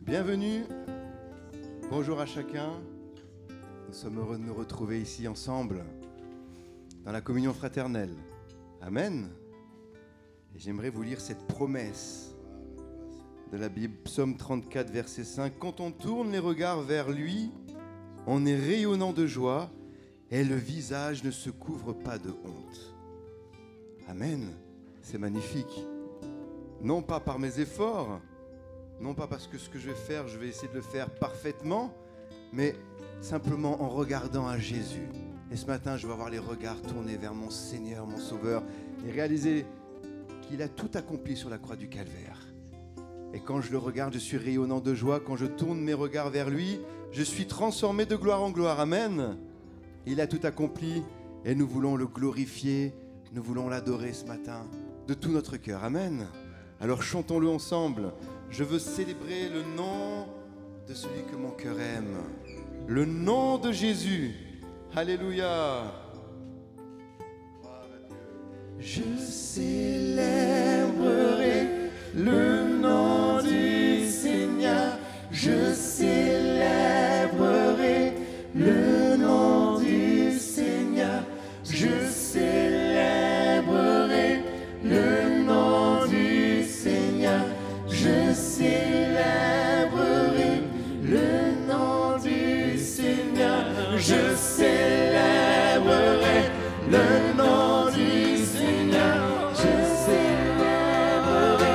Bienvenue, bonjour à chacun. Nous sommes heureux de nous retrouver ici ensemble dans la communion fraternelle. Amen. Et j'aimerais vous lire cette promesse de la Bible, Psaume 34, verset 5. Quand on tourne les regards vers lui, on est rayonnant de joie et le visage ne se couvre pas de honte. Amen. C'est magnifique. Non pas par mes efforts, non pas parce que ce que je vais faire, je vais essayer de le faire parfaitement, mais simplement en regardant à Jésus. Et ce matin, je vais avoir les regards tournés vers mon Seigneur, mon Sauveur, et réaliser qu'il a tout accompli sur la croix du Calvaire. Et quand je le regarde, je suis rayonnant de joie. Quand je tourne mes regards vers lui, je suis transformé de gloire en gloire. Amen. Il a tout accompli et nous voulons le glorifier, nous voulons l'adorer ce matin de tout notre cœur. Amen. Alors chantons-le ensemble. Je veux célébrer le nom de celui que mon cœur aime. Le nom de Jésus. Alléluia. Je célébrerai le nom du Seigneur. Je célébrerai le nom du Seigneur. Je célébrerai le nom du Seigneur. Je célébrerai le nom du Seigneur. Je célébrerai le nom du Seigneur. Je célébrerai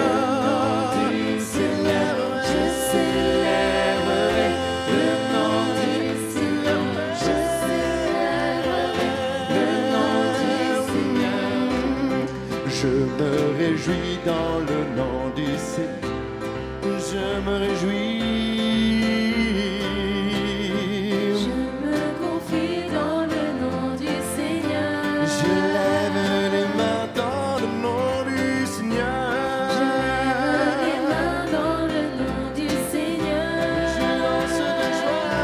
le nom du Seigneur. Je célébrerai le nom du Seigneur. Je célébrerai le nom du Seigneur. Je me réjouis dans le nom du Seigneur. Je me réjouis. Je me confie dans le nom du Seigneur. Je lève les mains dans le nom du Seigneur. Je lève les mains dans le nom du Seigneur. Je danse de joie.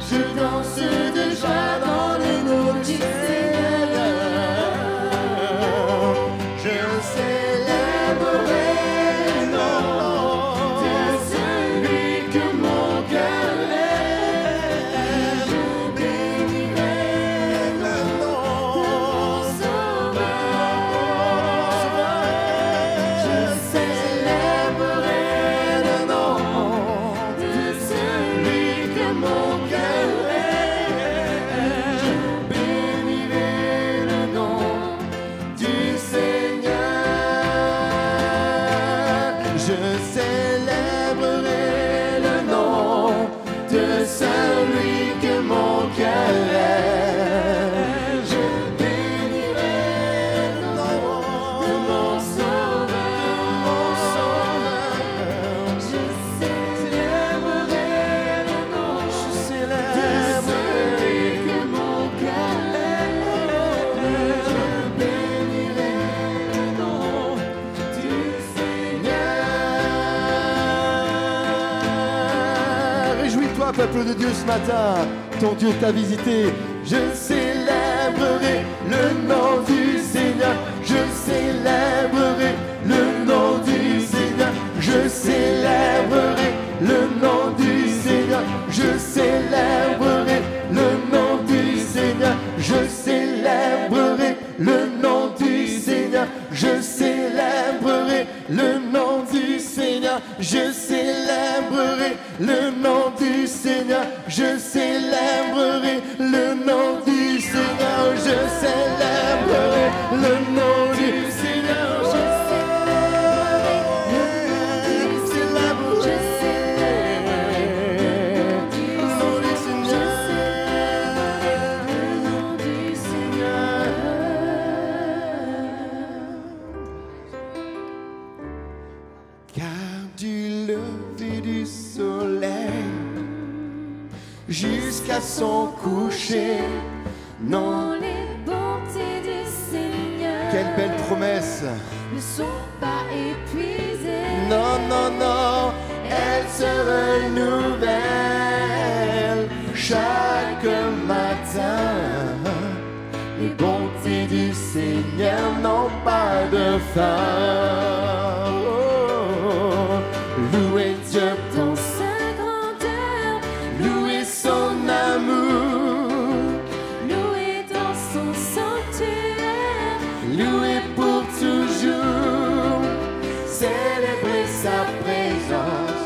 Je danse de joie dans le nom du Seigneur. Je célébrerai le nom De celui que mon cœur aime. Je bénirai le nom mon Sauveur. Je célébrerai le nom de celui que mon cœur aime. Je bénirai le nom du Seigneur. Je célébrerai le nom de celui que mon cœur aime. Je bénirai le nom de mon Sauveur. Je célébrerai le nom Je de célèbre celui que mon cœur aime. Je bénirai le nom du Seigneur. Réjouis-toi, peuple de Dieu, ce matin. Ton Dieu t'a visité. Je célébrerai le nom du Seigneur. Je célébrerai le nom du Seigneur. Je célébrerai le nom du Seigneur. Je célébrerai le nom du Seigneur. Je célébrerai le nom du Seigneur. Je célébrerai le nom du Seigneur. Je célébrerai le nom du Seigneur. Je célébrerai le nom du Seigneur. Je célébrerai le nom du Seigneur. Je célébrerai le nom du Seigneur. Car du lever du soleil jusqu'à son coucher, non. Les bontés du Seigneur Quelle belle promesse! ne sont pas épuisées. Non, non, non, elle se renouvelle chaque matin. Les bontés du Seigneur n'ont pas de fin. Oh, présence,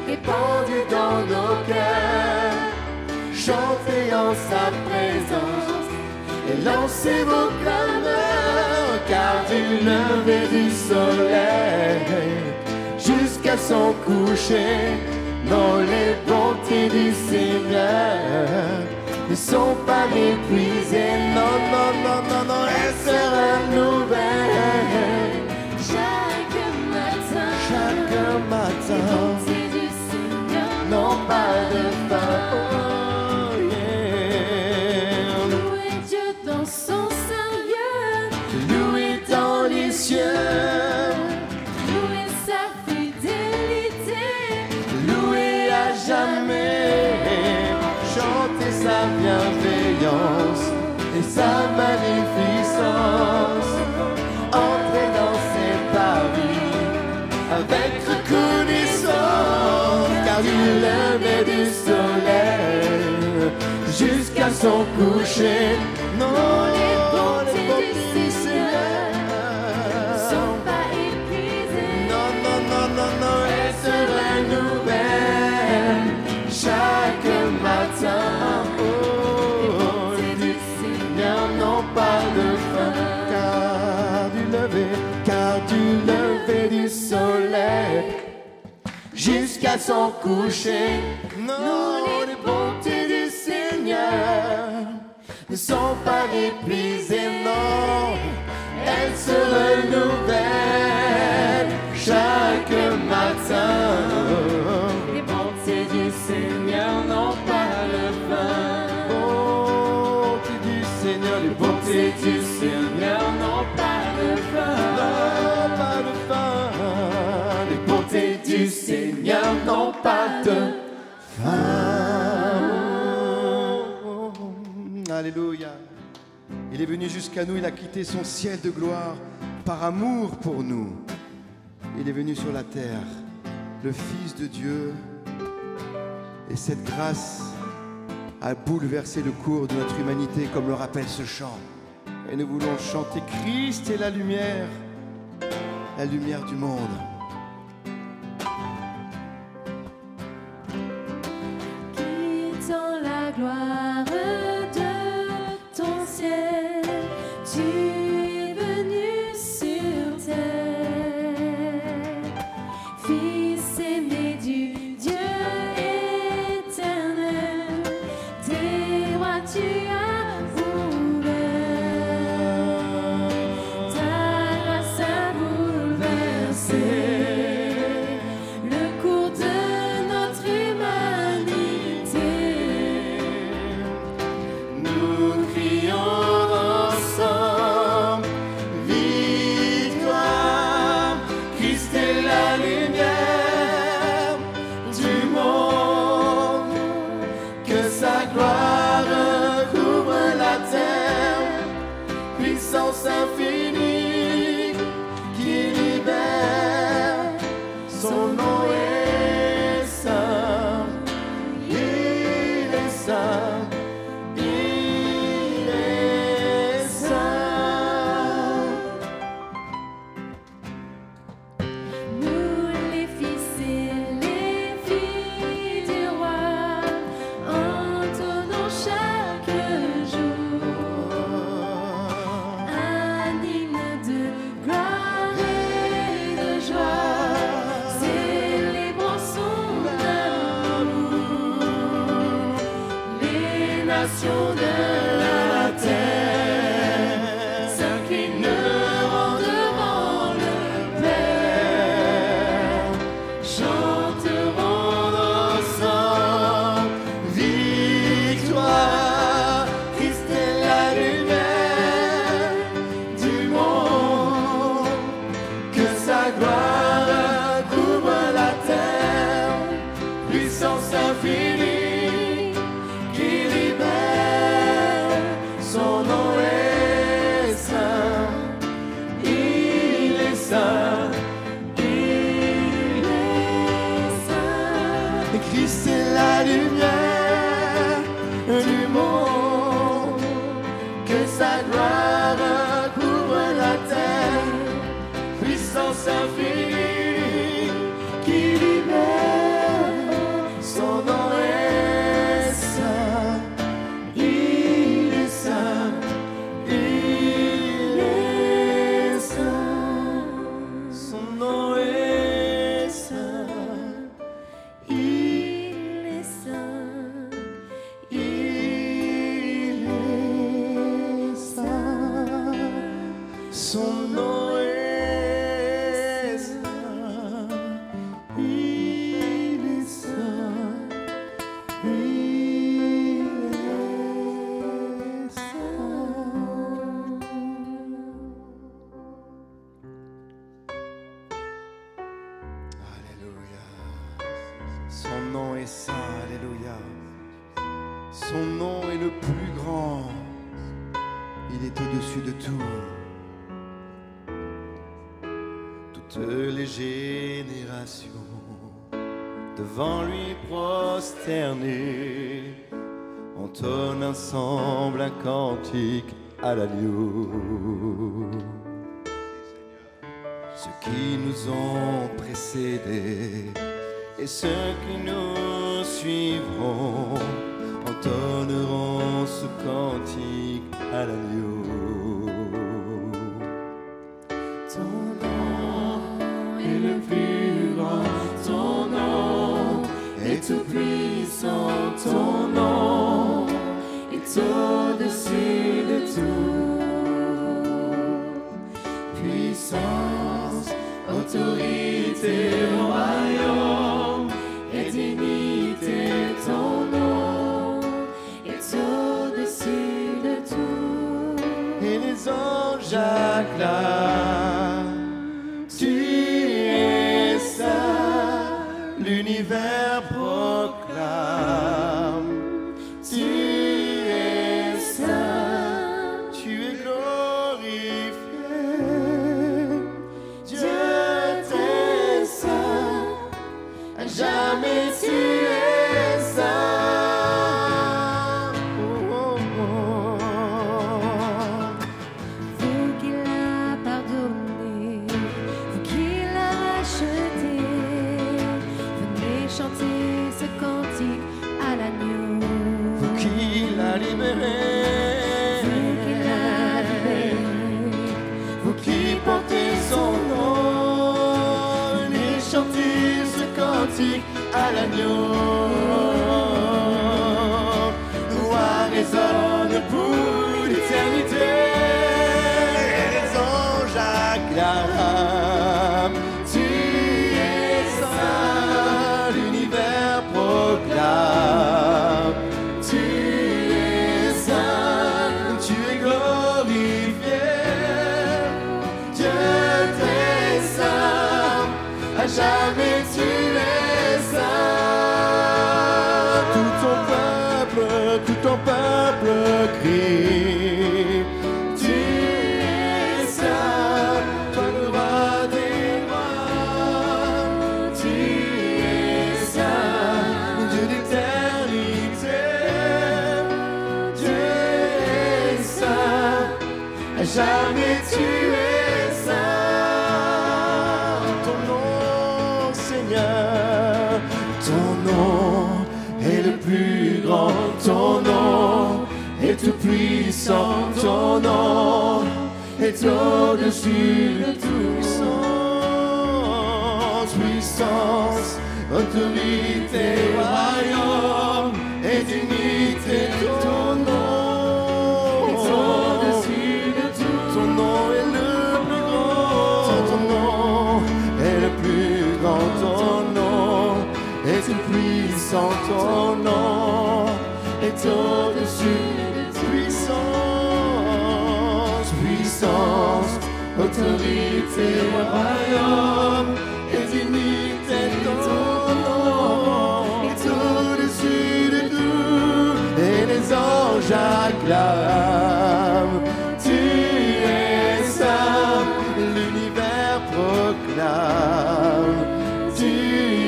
répandue dans nos cœurs. Chantez en sa présence et lancez vos clameurs, car du lever du soleil jusqu'à son coucher, non, les bontés du Seigneur ne sont pas épuisées. Non, non, non, non, non, elles seront nouvelles chaque matin. Les bontés du Seigneur n'ont pas de fin. Oh, yeah. Louez Dieu dans son saint lieu, louez dans les cieux. Chantez sa bienveillance et sa magnificence. Entrez dans ses paris avec reconnaissance, car du lever du soleil jusqu'à son coucher, non, les bontés du Seigneur sont pas épuisées. Non, non, non, non, non, elles se renouvellent chaque matin. Oh, les bontés du Seigneur n'ont pas de fin, car du lever du soleil jusqu'à son coucher, non, les bontés du Seigneur ne sont pas épuisées, non, elles se renouvellent chaque matin. Les bontés du Seigneur n'ont pas de fin. Bontés du Seigneur, les bontés du Seigneur n'ont pas de fin. Non, pas de fin. Les bontés du Seigneur n'ont pas de fin. Alléluia. Il est venu jusqu'à nous, il a quitté son ciel de gloire par amour pour nous. Il est venu sur la terre, le Fils de Dieu, et cette grâce a bouleversé le cours de notre humanité, comme le rappelle ce chant. Et nous voulons chanter Christ est la lumière du monde. Quittant la gloire de ton ciel, tu es venu sur terre. Fils aimé du Dieu éternel, tes rois tu as ouvert. Ta grâce a bouleversé le cours de notre humanité. Nous crions ensemble victoire. Christ est la lumière du monde, que sa gloire couvre la terre, puissance infinie qui libère. Son nom est saint, il est saint, il est saint. Nous les fils et les filles du roi, entonnons chaque jour un hymne de gloire et de joie, célébrons son amour. Les nations de la terre s'inclineront devant le Père, chanteront ensemble victoire. Christ est la lumière du monde, que sa gloire couvre la terre, puissance infinie qui libère. Son nom est saint, il est saint, il est saint. Et Christ est la lumière du monde, que sa gloire couvre la terre, puissance infinie qui libère, son nom est saint, il est saint, il est saint, son nom est saint, il est saint, il est saint, son nom est Son nom est le plus grand. Il est au-dessus de tout. Toutes les générations devant lui prosternées entonnent ensemble un cantique à l'agneau. Ceux qui nous ont précédés et ceux qui nous suivront entonneront ce cantique à l'agneau. Ton nom est le plus grand, ton nom est tout puissant, ton nom est au-dessus de tout. Puissance, autorité, royaume et dignité, ton nom est au-dessus de tout. Et les anges acclament, tu es saint, l'univers proclame, tu es saint, tu es glorifié, Dieu t'es saint, à jamais tu es saint. Vous qui portez son nom, venez chanter ce cantique à l'agneau. Gloire résonne pour l'éternité. Les anges acclament, tu es saint, l'univers proclame, tu es saint, tu es glorifié, Dieu t'es saint, à jamais tu es saint. Tout ton peuple crie, tu es saint, toi le roi des rois, tu es saint, Dieu d'éternité, Dieu est saint, à jamais tu es saint. Ton nom, Seigneur, ton nom est le plus grand, ton nom est tout puissant, ton nom est au-dessus de toute puissance, puissance, autorité, royaume et dignité, ton nom est au-dessus de tout. Ton nom est le plus grand, ton nom est le plus grand, ton nom est tout puissant, ton nom est au-dessus de puissance, puissance, autorité, royaume et dignité, ton nom est au-dessus de tout. Et les anges acclament, tu es saint, l'univers proclame, tu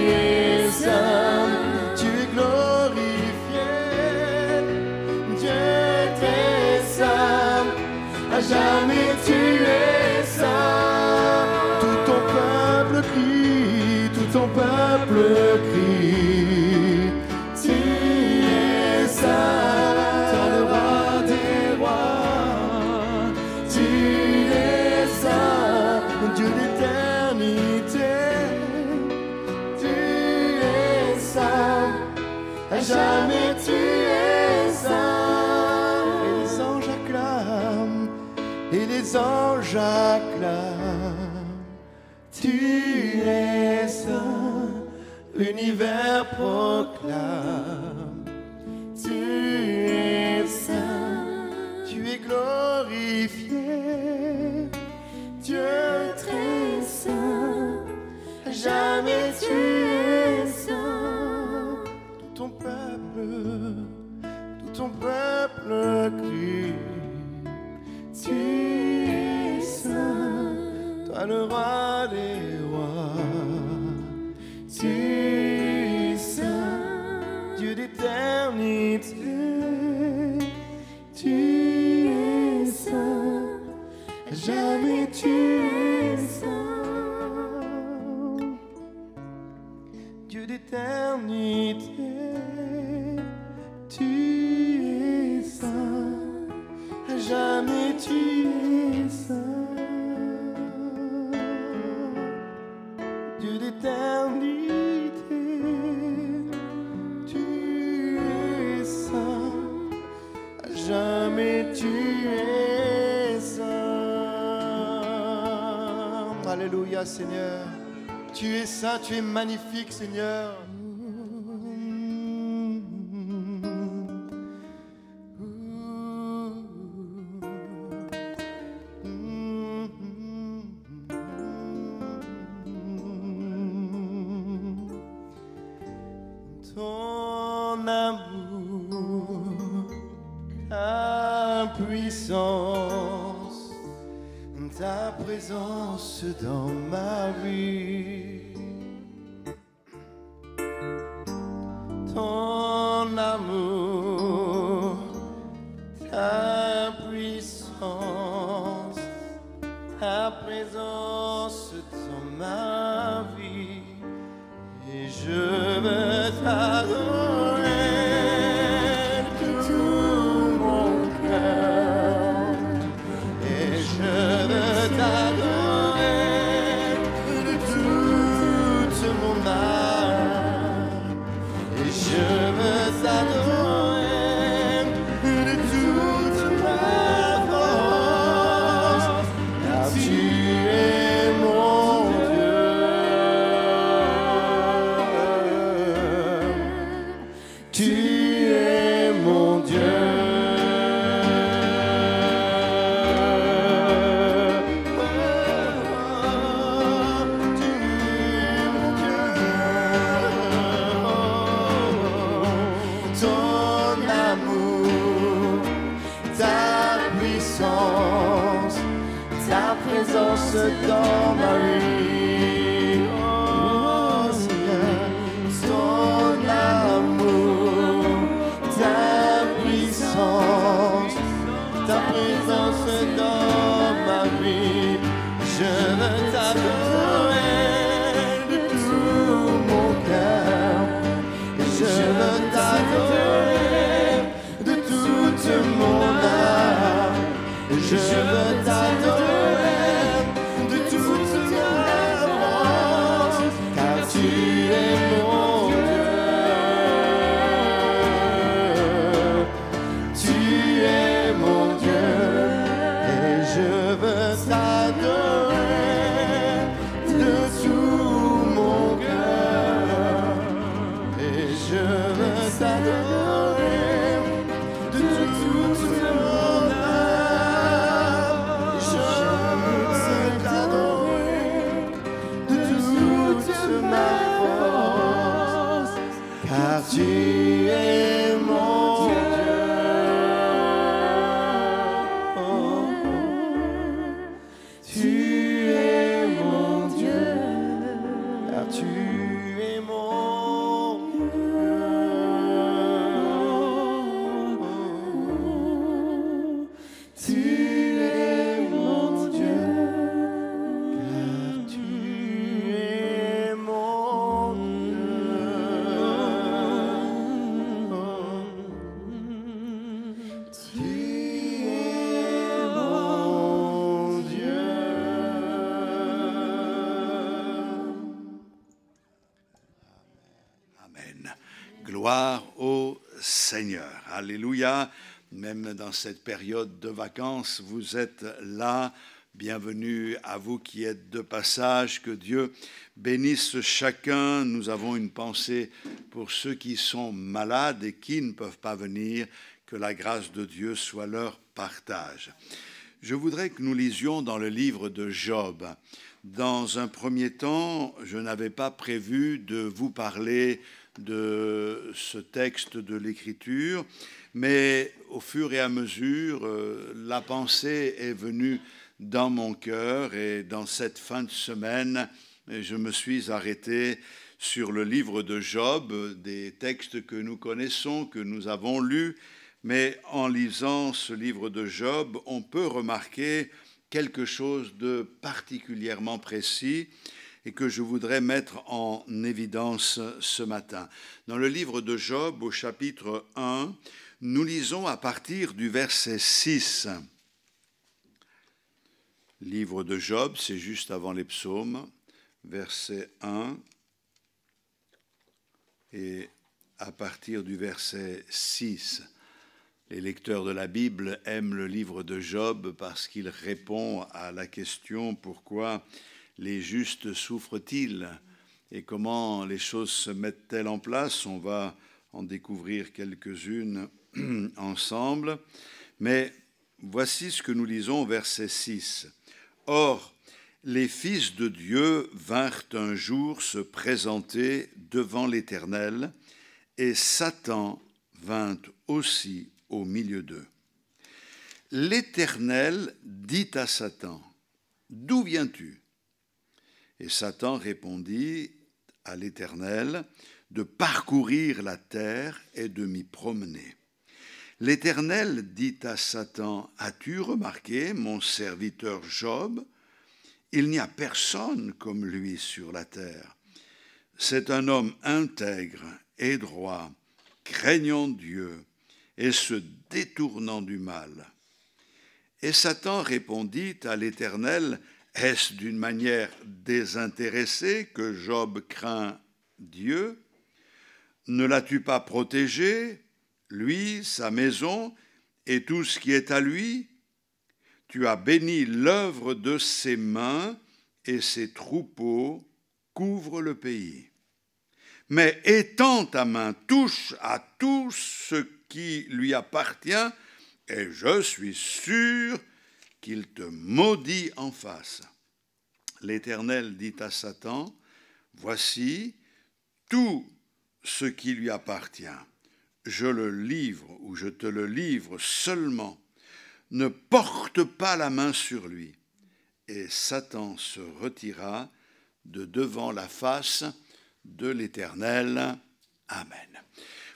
es saint, tu es glorifié, Dieu t'es saint, à jamais tu es saint. Tout ton peuple crie, tout ton peuple crie. Tu es saint, toi le roi des rois. Tu es saint, Dieu d'éternité. Tu es saint, à jamais tu es saint. Et les anges acclament, et les anges acclament. Tu es saint, l'univers proclame. Tu es saint, tu es glorifié. Dieu très saint, jamais tu es saint. Tout ton peuple crie. Tu es saint, toi le roi des rois. Tu es saint, Dieu d'éternité. Tu es saint, jamais tu es saint. Dieu d'éternité. Tu es saint, jamais tu es saint. Dieu d'éternité, tu es saint, jamais tu es saint. Alléluia Seigneur, tu es saint, tu es magnifique Seigneur. Ton amour, ta puissance, ta présence dans ma vie. Ton amour, ta puissance, ta présence dans ma vie. Et je veux t'adorer de tout mon cœur. Et je veux t'adorer de toute mon âme. Et je veux t'adorer de toute ma force. Car tu es mon Dieu. Tu es mon Dieu. Ton amour, ta puissance, ta présence dans ma vie. Oh Seigneur, ton amour, ta puissance, ta présence dans ma vie. Je veux t'adorer de tout mon cœur. Je veux t'adorer de toute mon âme. Je veux t'adorer de toute ma force. Car tu es mon Dieu. Tu es mon Dieu. Et je veux t'adorer de tout mon cœur. Et je veux t'adorer de toute mon âme. Je veux t'adorer de toute ma force. Car tu es mon Dieu. Oh, tu es mon Dieu. Car tu es mon Dieu. Tu es mon Dieu. Car tu es mon Gloire au Seigneur. Alléluia. Même dans cette période de vacances, vous êtes là. Bienvenue à vous qui êtes de passage. Que Dieu bénisse chacun. Nous avons une pensée pour ceux qui sont malades et qui ne peuvent pas venir. Que la grâce de Dieu soit leur partage. Je voudrais que nous lisions dans le livre de Job. Dans un premier temps, je n'avais pas prévu de vous parler de ce texte de l'Écriture, mais au fur et à mesure, la pensée est venue dans mon cœur et dans cette fin de semaine, je me suis arrêté sur le livre de Job, des textes que nous connaissons, que nous avons lus, mais en lisant ce livre de Job, on peut remarquer quelque chose de particulièrement précis et que je voudrais mettre en évidence ce matin. Dans le livre de Job, au chapitre 1, nous lisons à partir du verset 6. Livre de Job, c'est juste avant les psaumes, verset 1, et à partir du verset 6. Les lecteurs de la Bible aiment le livre de Job parce qu'il répond à la question « Pourquoi les justes souffrent-ils » et comment les choses se mettent-elles en place. On va en découvrir quelques-unes ensemble. Mais voici ce que nous lisons au verset 6. « Or, les fils de Dieu vinrent un jour se présenter devant l'Éternel, et Satan vint aussi au milieu d'eux. L'Éternel dit à Satan, « D'où viens-tu » Et Satan répondit à l'Éternel, « De parcourir la terre et de m'y promener. » L'Éternel dit à Satan, « As-tu remarqué mon serviteur Job? Il n'y a personne comme lui sur la terre. C'est un homme intègre et droit, craignant Dieu, et se détournant du mal. » Et Satan répondit à l'Éternel, « Est-ce d'une manière désintéressée que Job craint Dieu? Ne l'as-tu pas protégé, lui, sa maison et tout ce qui est à lui? Tu as béni l'œuvre de ses mains et ses troupeaux couvrent le pays. Mais étends ta main, touche à tout ce qui lui appartient, et je suis sûr qu'il te maudit en face. » L'Éternel dit à Satan, « Voici tout ce qui lui appartient. Je le livre ou je te le livre seulement. Ne porte pas la main sur lui. » Et Satan se retira de devant la face de l'Éternel. Amen.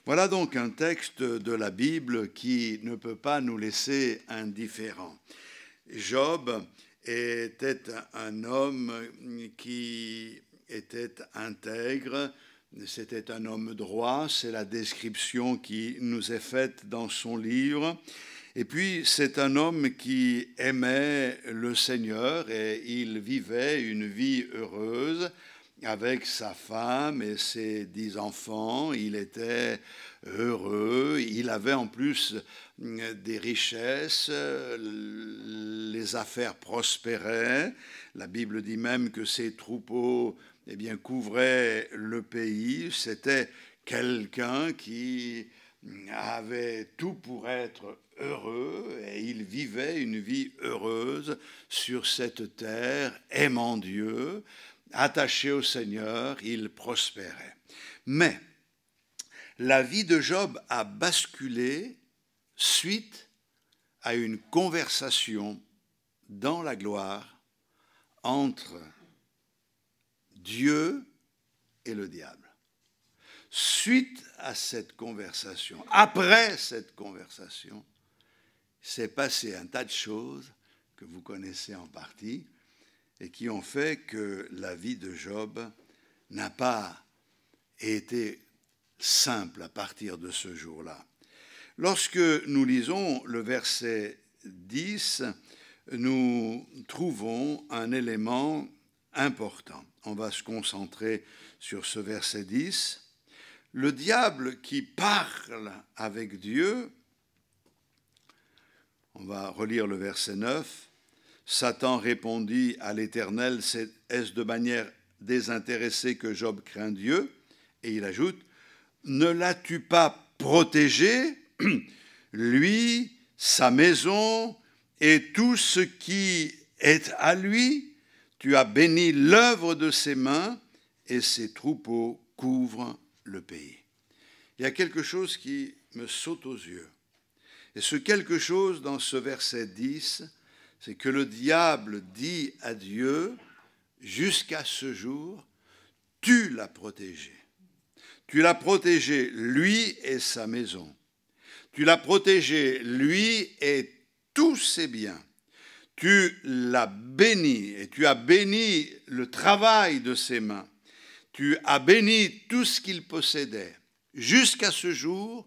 Voilà donc un texte de la Bible qui ne peut pas nous laisser indifférents. Job était un homme qui était intègre, c'était un homme droit, c'est la description qui nous est faite dans son livre. Et puis c'est un homme qui aimait le Seigneur et il vivait une vie heureuse avec sa femme et ses 10 enfants. Il était heureux, il avait en plus des richesses, les affaires prospéraient. La Bible dit même que ses troupeaux couvraient le pays. C'était quelqu'un qui avait tout pour être heureux et il vivait une vie heureuse sur cette terre, aimant Dieu, attaché au Seigneur, il prospérait. Mais la vie de Job a basculé suite à une conversation dans la gloire entre Dieu et le diable. Suite à cette conversation, après cette conversation, s'est passé un tas de choses que vous connaissez en partie et qui ont fait que la vie de Job n'a pas été simple à partir de ce jour-là. Lorsque nous lisons le verset 10, nous trouvons un élément important. On va se concentrer sur ce verset 10. le diable qui parle avec Dieu, on va relire le verset 9, Satan répondit à l'Éternel, est-ce de manière désintéressée que Job craint Dieu? Et il ajoute, ne l'as-tu pas protégé, lui, sa maison et tout ce qui est à lui? Tu as béni l'œuvre de ses mains et ses troupeaux couvrent le pays. Il y a quelque chose qui me saute aux yeux. Et ce quelque chose dans ce verset 10, c'est que le diable dit à Dieu, jusqu'à ce jour, tu l'as protégé. Tu l'as protégé, lui et sa maison. Tu l'as protégé, lui et tous ses biens. Tu l'as béni et tu as béni le travail de ses mains. Tu as béni tout ce qu'il possédait. Jusqu'à ce jour,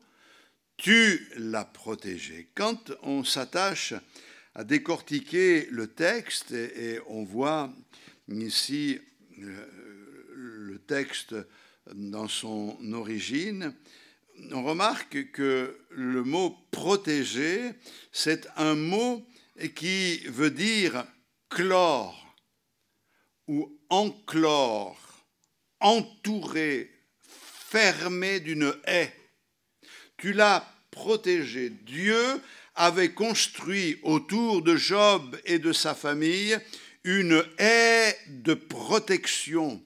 tu l'as protégé. Quand on s'attache à décortiquer le texte, et on voit ici le texte dans son origine, on remarque que le mot « protéger », c'est un mot qui veut dire « clore » ou « enclore », entouré, fermé d'une haie. Tu l'as protégé. Dieu avait construit autour de Job et de sa famille une haie de protection.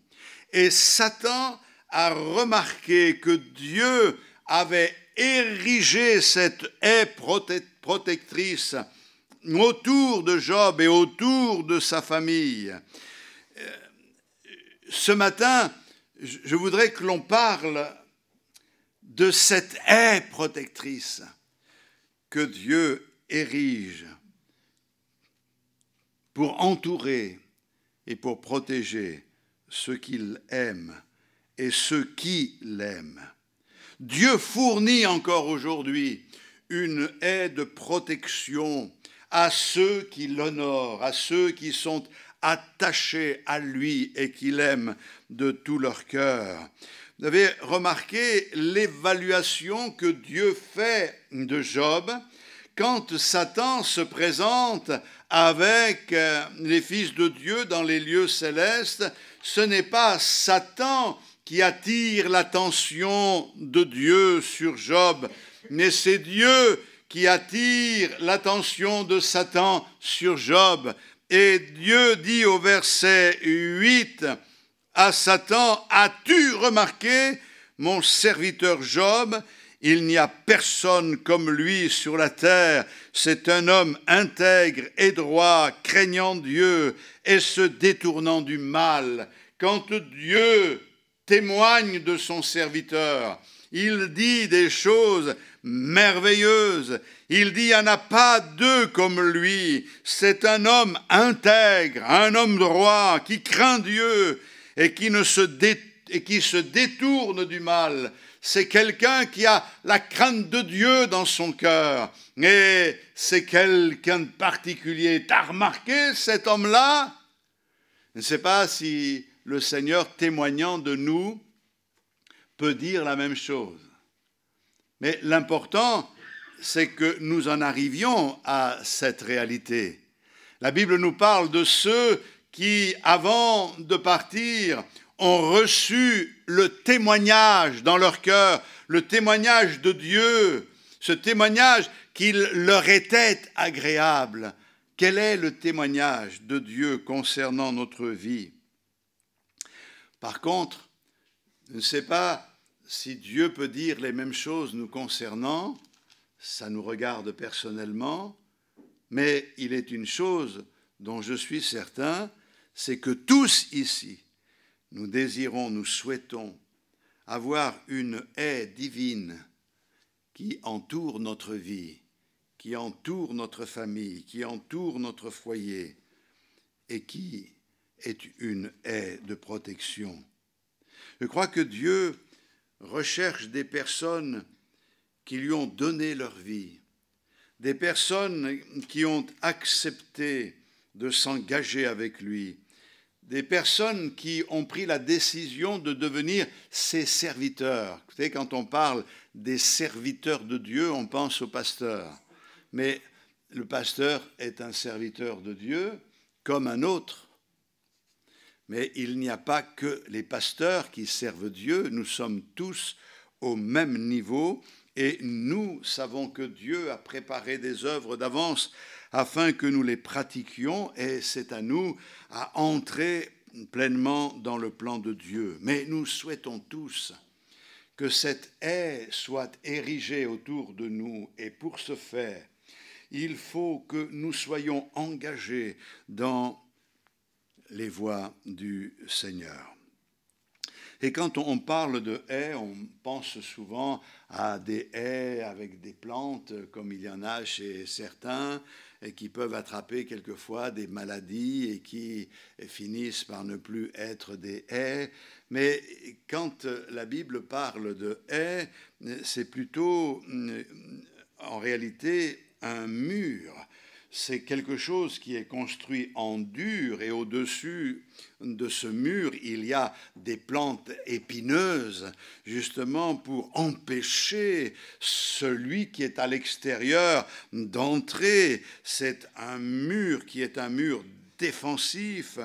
Et Satan a remarqué que Dieu avait érigé cette haie protectrice autour de Job et autour de sa famille. Ce matin, je voudrais que l'on parle de cette haie protectrice que Dieu érige pour entourer et pour protéger ceux qu'il aime et ceux qui l'aiment. Dieu fournit encore aujourd'hui une haie de protection à ceux qui l'honorent, à ceux qui sont attachés à lui et qui l'aiment de tout leur cœur. Vous avez remarqué l'évaluation que Dieu fait de Job quand Satan se présente avec les fils de Dieu dans les lieux célestes. Ce n'est pas Satan qui attire l'attention de Dieu sur Job, mais c'est Dieu qui attire l'attention de Satan sur Job. Et Dieu dit au verset 8 à Satan, « As-tu remarqué mon serviteur Job ? Il n'y a personne comme lui sur la terre. C'est un homme intègre et droit, craignant Dieu et se détournant du mal. » Quand Dieu témoigne de son serviteur, il dit des choses merveilleuses. Il dit, il n'y en a pas deux comme lui. C'est un homme intègre, un homme droit, qui craint Dieu et qui se détourne du mal. C'est quelqu'un qui a la crainte de Dieu dans son cœur. Et c'est quelqu'un de particulier. T'as remarqué cet homme-là? Je ne sais pas si le Seigneur, témoignant de nous, peut dire la même chose. Mais l'important, c'est que nous en arrivions à cette réalité. La Bible nous parle de ceux qui, avant de partir, ont reçu le témoignage dans leur cœur, le témoignage de Dieu, ce témoignage qu'il leur était agréable. Quel est le témoignage de Dieu concernant notre vie? Par contre, je ne sais pas si Dieu peut dire les mêmes choses nous concernant, ça nous regarde personnellement, mais il est une chose dont je suis certain, c'est que tous ici, nous désirons, nous souhaitons avoir une haie divine qui entoure notre vie, qui entoure notre famille, qui entoure notre foyer et qui est une haie de protection. Je crois que Dieu recherche des personnes qui lui ont donné leur vie, des personnes qui ont accepté de s'engager avec lui, des personnes qui ont pris la décision de devenir ses serviteurs. Vous savez, quand on parle des serviteurs de Dieu, on pense au pasteur. Mais le pasteur est un serviteur de Dieu comme un autre. Mais il n'y a pas que les pasteurs qui servent Dieu, nous sommes tous au même niveau et nous savons que Dieu a préparé des œuvres d'avance afin que nous les pratiquions et c'est à nous à entrer pleinement dans le plan de Dieu. Mais nous souhaitons tous que cette haie soit érigée autour de nous et pour ce faire, il faut que nous soyons engagés dans les voies du Seigneur. Et quand on parle de haies, on pense souvent à des haies avec des plantes, comme il y en a chez certains, et qui peuvent attraper quelquefois des maladies et qui finissent par ne plus être des haies. Mais quand la Bible parle de haies, c'est plutôt en réalité un mur. C'est quelque chose qui est construit en dur et au-dessus de ce mur, il y a des plantes épineuses, justement pour empêcher celui qui est à l'extérieur d'entrer. C'est un mur qui est un mur défensif,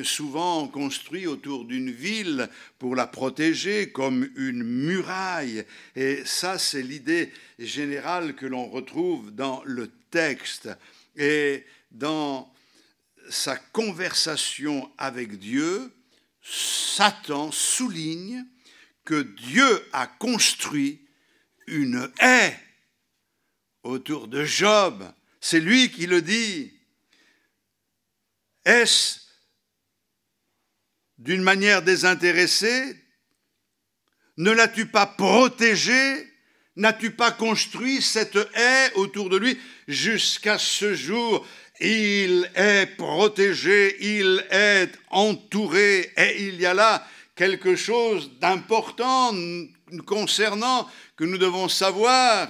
souvent construit autour d'une ville pour la protéger comme une muraille. Et ça, c'est l'idée générale que l'on retrouve dans le texte. Et dans sa conversation avec Dieu, Satan souligne que Dieu a construit une haie autour de Job. C'est lui qui le dit. Est-ce d'une manière désintéressée? Ne l'as-tu pas protégé? N'as-tu pas construit cette haie autour de lui? Jusqu'à ce jour, il est protégé, il est entouré, et il y a là quelque chose d'important concernant que nous devons savoir,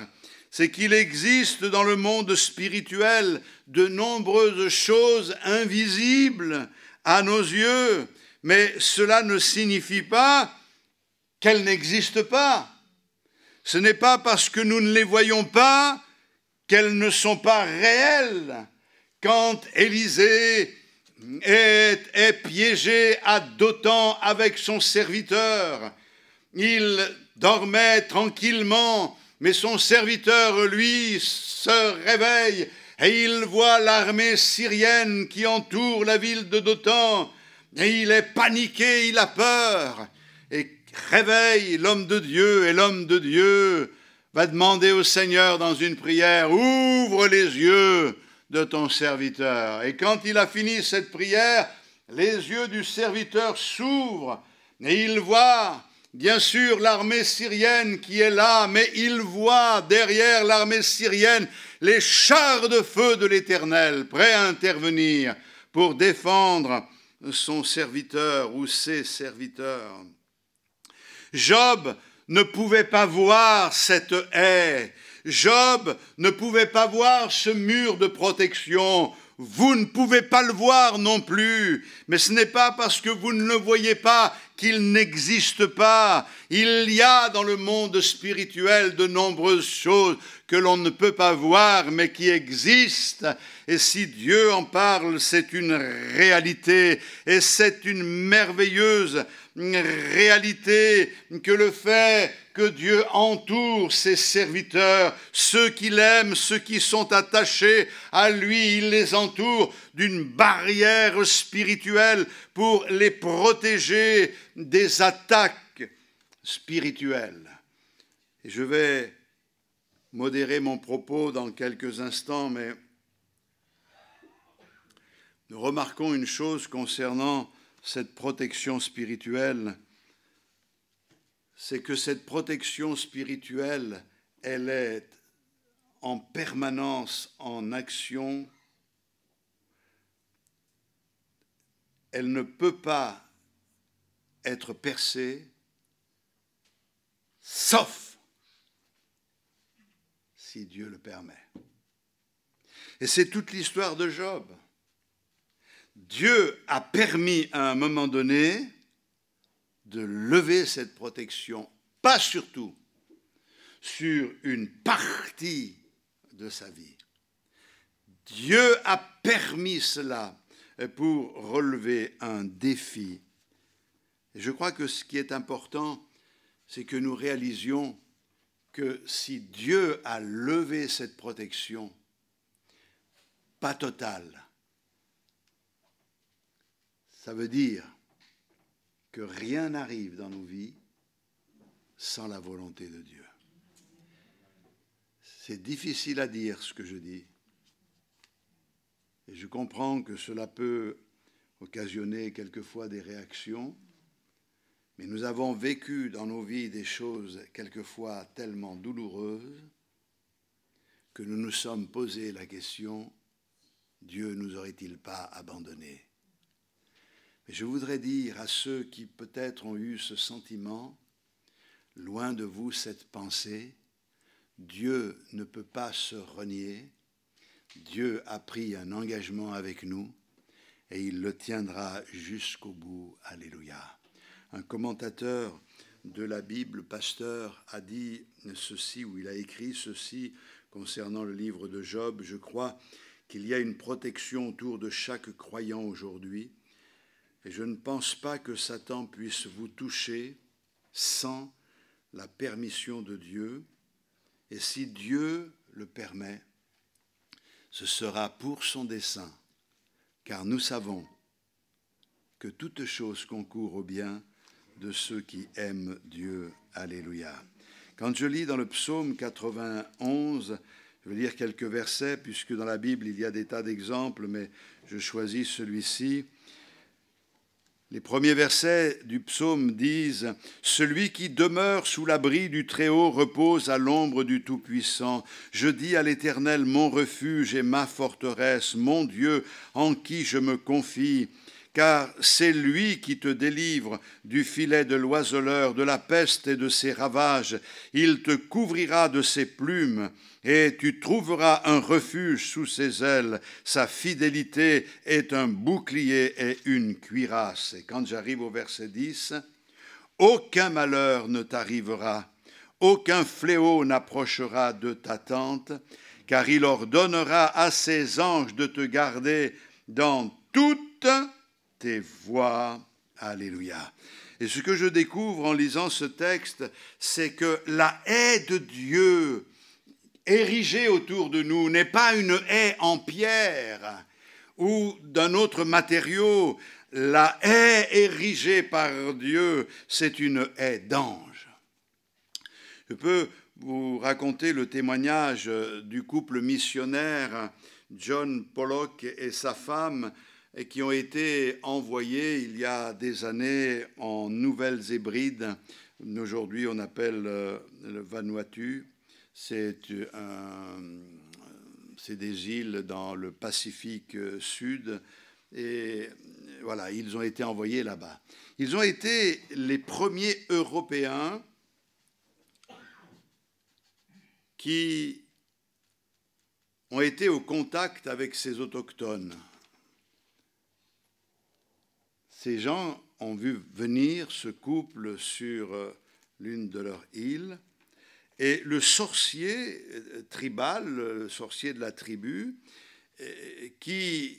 c'est qu'il existe dans le monde spirituel de nombreuses choses invisibles à nos yeux, mais cela ne signifie pas qu'elles n'existent pas. Ce n'est pas parce que nous ne les voyons pas qu'elles ne sont pas réelles. Quand Élisée est piégé à Dothan avec son serviteur, il dormait tranquillement, mais son serviteur, lui, se réveille et il voit l'armée syrienne qui entoure la ville de Dothan et il est paniqué, il a peur. Et réveille l'homme de Dieu, et l'homme de Dieu va demander au Seigneur dans une prière, ouvre les yeux de ton serviteur. Et quand il a fini cette prière, les yeux du serviteur s'ouvrent et il voit bien sûr l'armée syrienne qui est là, mais il voit derrière l'armée syrienne les chars de feu de l'Éternel prêts à intervenir pour défendre son serviteur ou ses serviteurs. Job ne pouvait pas voir cette haie. Job ne pouvait pas voir ce mur de protection. Vous ne pouvez pas le voir non plus. Mais ce n'est pas parce que vous ne le voyez pas qu'il n'existe pas. Il y a dans le monde spirituel de nombreuses choses que l'on ne peut pas voir, mais qui existent. Et si Dieu en parle, c'est une réalité. Et c'est une merveilleuse réalité que le fait que Dieu entoure ses serviteurs, ceux qu'il aime, ceux qui sont attachés à lui, il les entoure d'une barrière spirituelle pour les protéger des attaques spirituelles. Et je vais modérer mon propos dans quelques instants, mais nous remarquons une chose concernant cette protection spirituelle, c'est que cette protection spirituelle, elle est en permanence en action. Elle ne peut pas être percée, sauf si Dieu le permet. Et c'est toute l'histoire de Job. Dieu a permis à un moment donné de lever cette protection, pas surtout sur une partie de sa vie. Dieu a permis cela pour relever un défi. Et je crois que ce qui est important, c'est que nous réalisions que si Dieu a levé cette protection, pas totale, ça veut dire que rien n'arrive dans nos vies sans la volonté de Dieu. C'est difficile à dire ce que je dis. Et je comprends que cela peut occasionner quelquefois des réactions, mais nous avons vécu dans nos vies des choses quelquefois tellement douloureuses que nous nous sommes posé la question, Dieu nous aurait-il pas abandonnés? Mais je voudrais dire à ceux qui peut-être ont eu ce sentiment, loin de vous cette pensée, Dieu ne peut pas se renier, Dieu a pris un engagement avec nous et il le tiendra jusqu'au bout. Alléluia. Un commentateur de la Bible, pasteur, a dit ceci, ou il a écrit ceci concernant le livre de Job. Je crois qu'il y a une protection autour de chaque croyant aujourd'hui et je ne pense pas que Satan puisse vous toucher sans la permission de Dieu. Et si Dieu le permet, ce sera pour son dessein, car nous savons que toute chose concourt au bien de ceux qui aiment Dieu. Alléluia. Quand je lis dans le psaume 91, je vais lire quelques versets, puisque dans la Bible il y a des tas d'exemples, mais je choisis celui-ci. Les premiers versets du psaume disent « Celui qui demeure sous l'abri du Très-Haut repose à l'ombre du Tout-Puissant. Je dis à l'Éternel, mon refuge et ma forteresse, mon Dieu en qui je me confie. Car c'est lui qui te délivre du filet de l'oiseleur, de la peste et de ses ravages. Il te couvrira de ses plumes et tu trouveras un refuge sous ses ailes. Sa fidélité est un bouclier et une cuirasse. » Et quand j'arrive au verset 10, « Aucun malheur ne t'arrivera, aucun fléau n'approchera de ta tente, car il ordonnera à ses anges de te garder dans toutes tes voies. » Alléluia. Et ce que je découvre en lisant ce texte, c'est que la haie de Dieu érigée autour de nous n'est pas une haie en pierre ou d'un autre matériau. La haie érigée par Dieu, c'est une haie d'ange. Je peux vous raconter le témoignage du couple missionnaire John Pollock et sa femme qui ont été envoyés il y a des années en Nouvelles-Hébrides. Aujourd'hui, on appelle le Vanuatu. C'est des îles dans le Pacifique Sud. Et voilà, ils ont été envoyés là-bas. Ils ont été les premiers Européens qui ont été au contact avec ces autochtones. Ces gens ont vu venir ce couple sur l'une de leurs îles et le sorcier tribal, le sorcier de la tribu, qui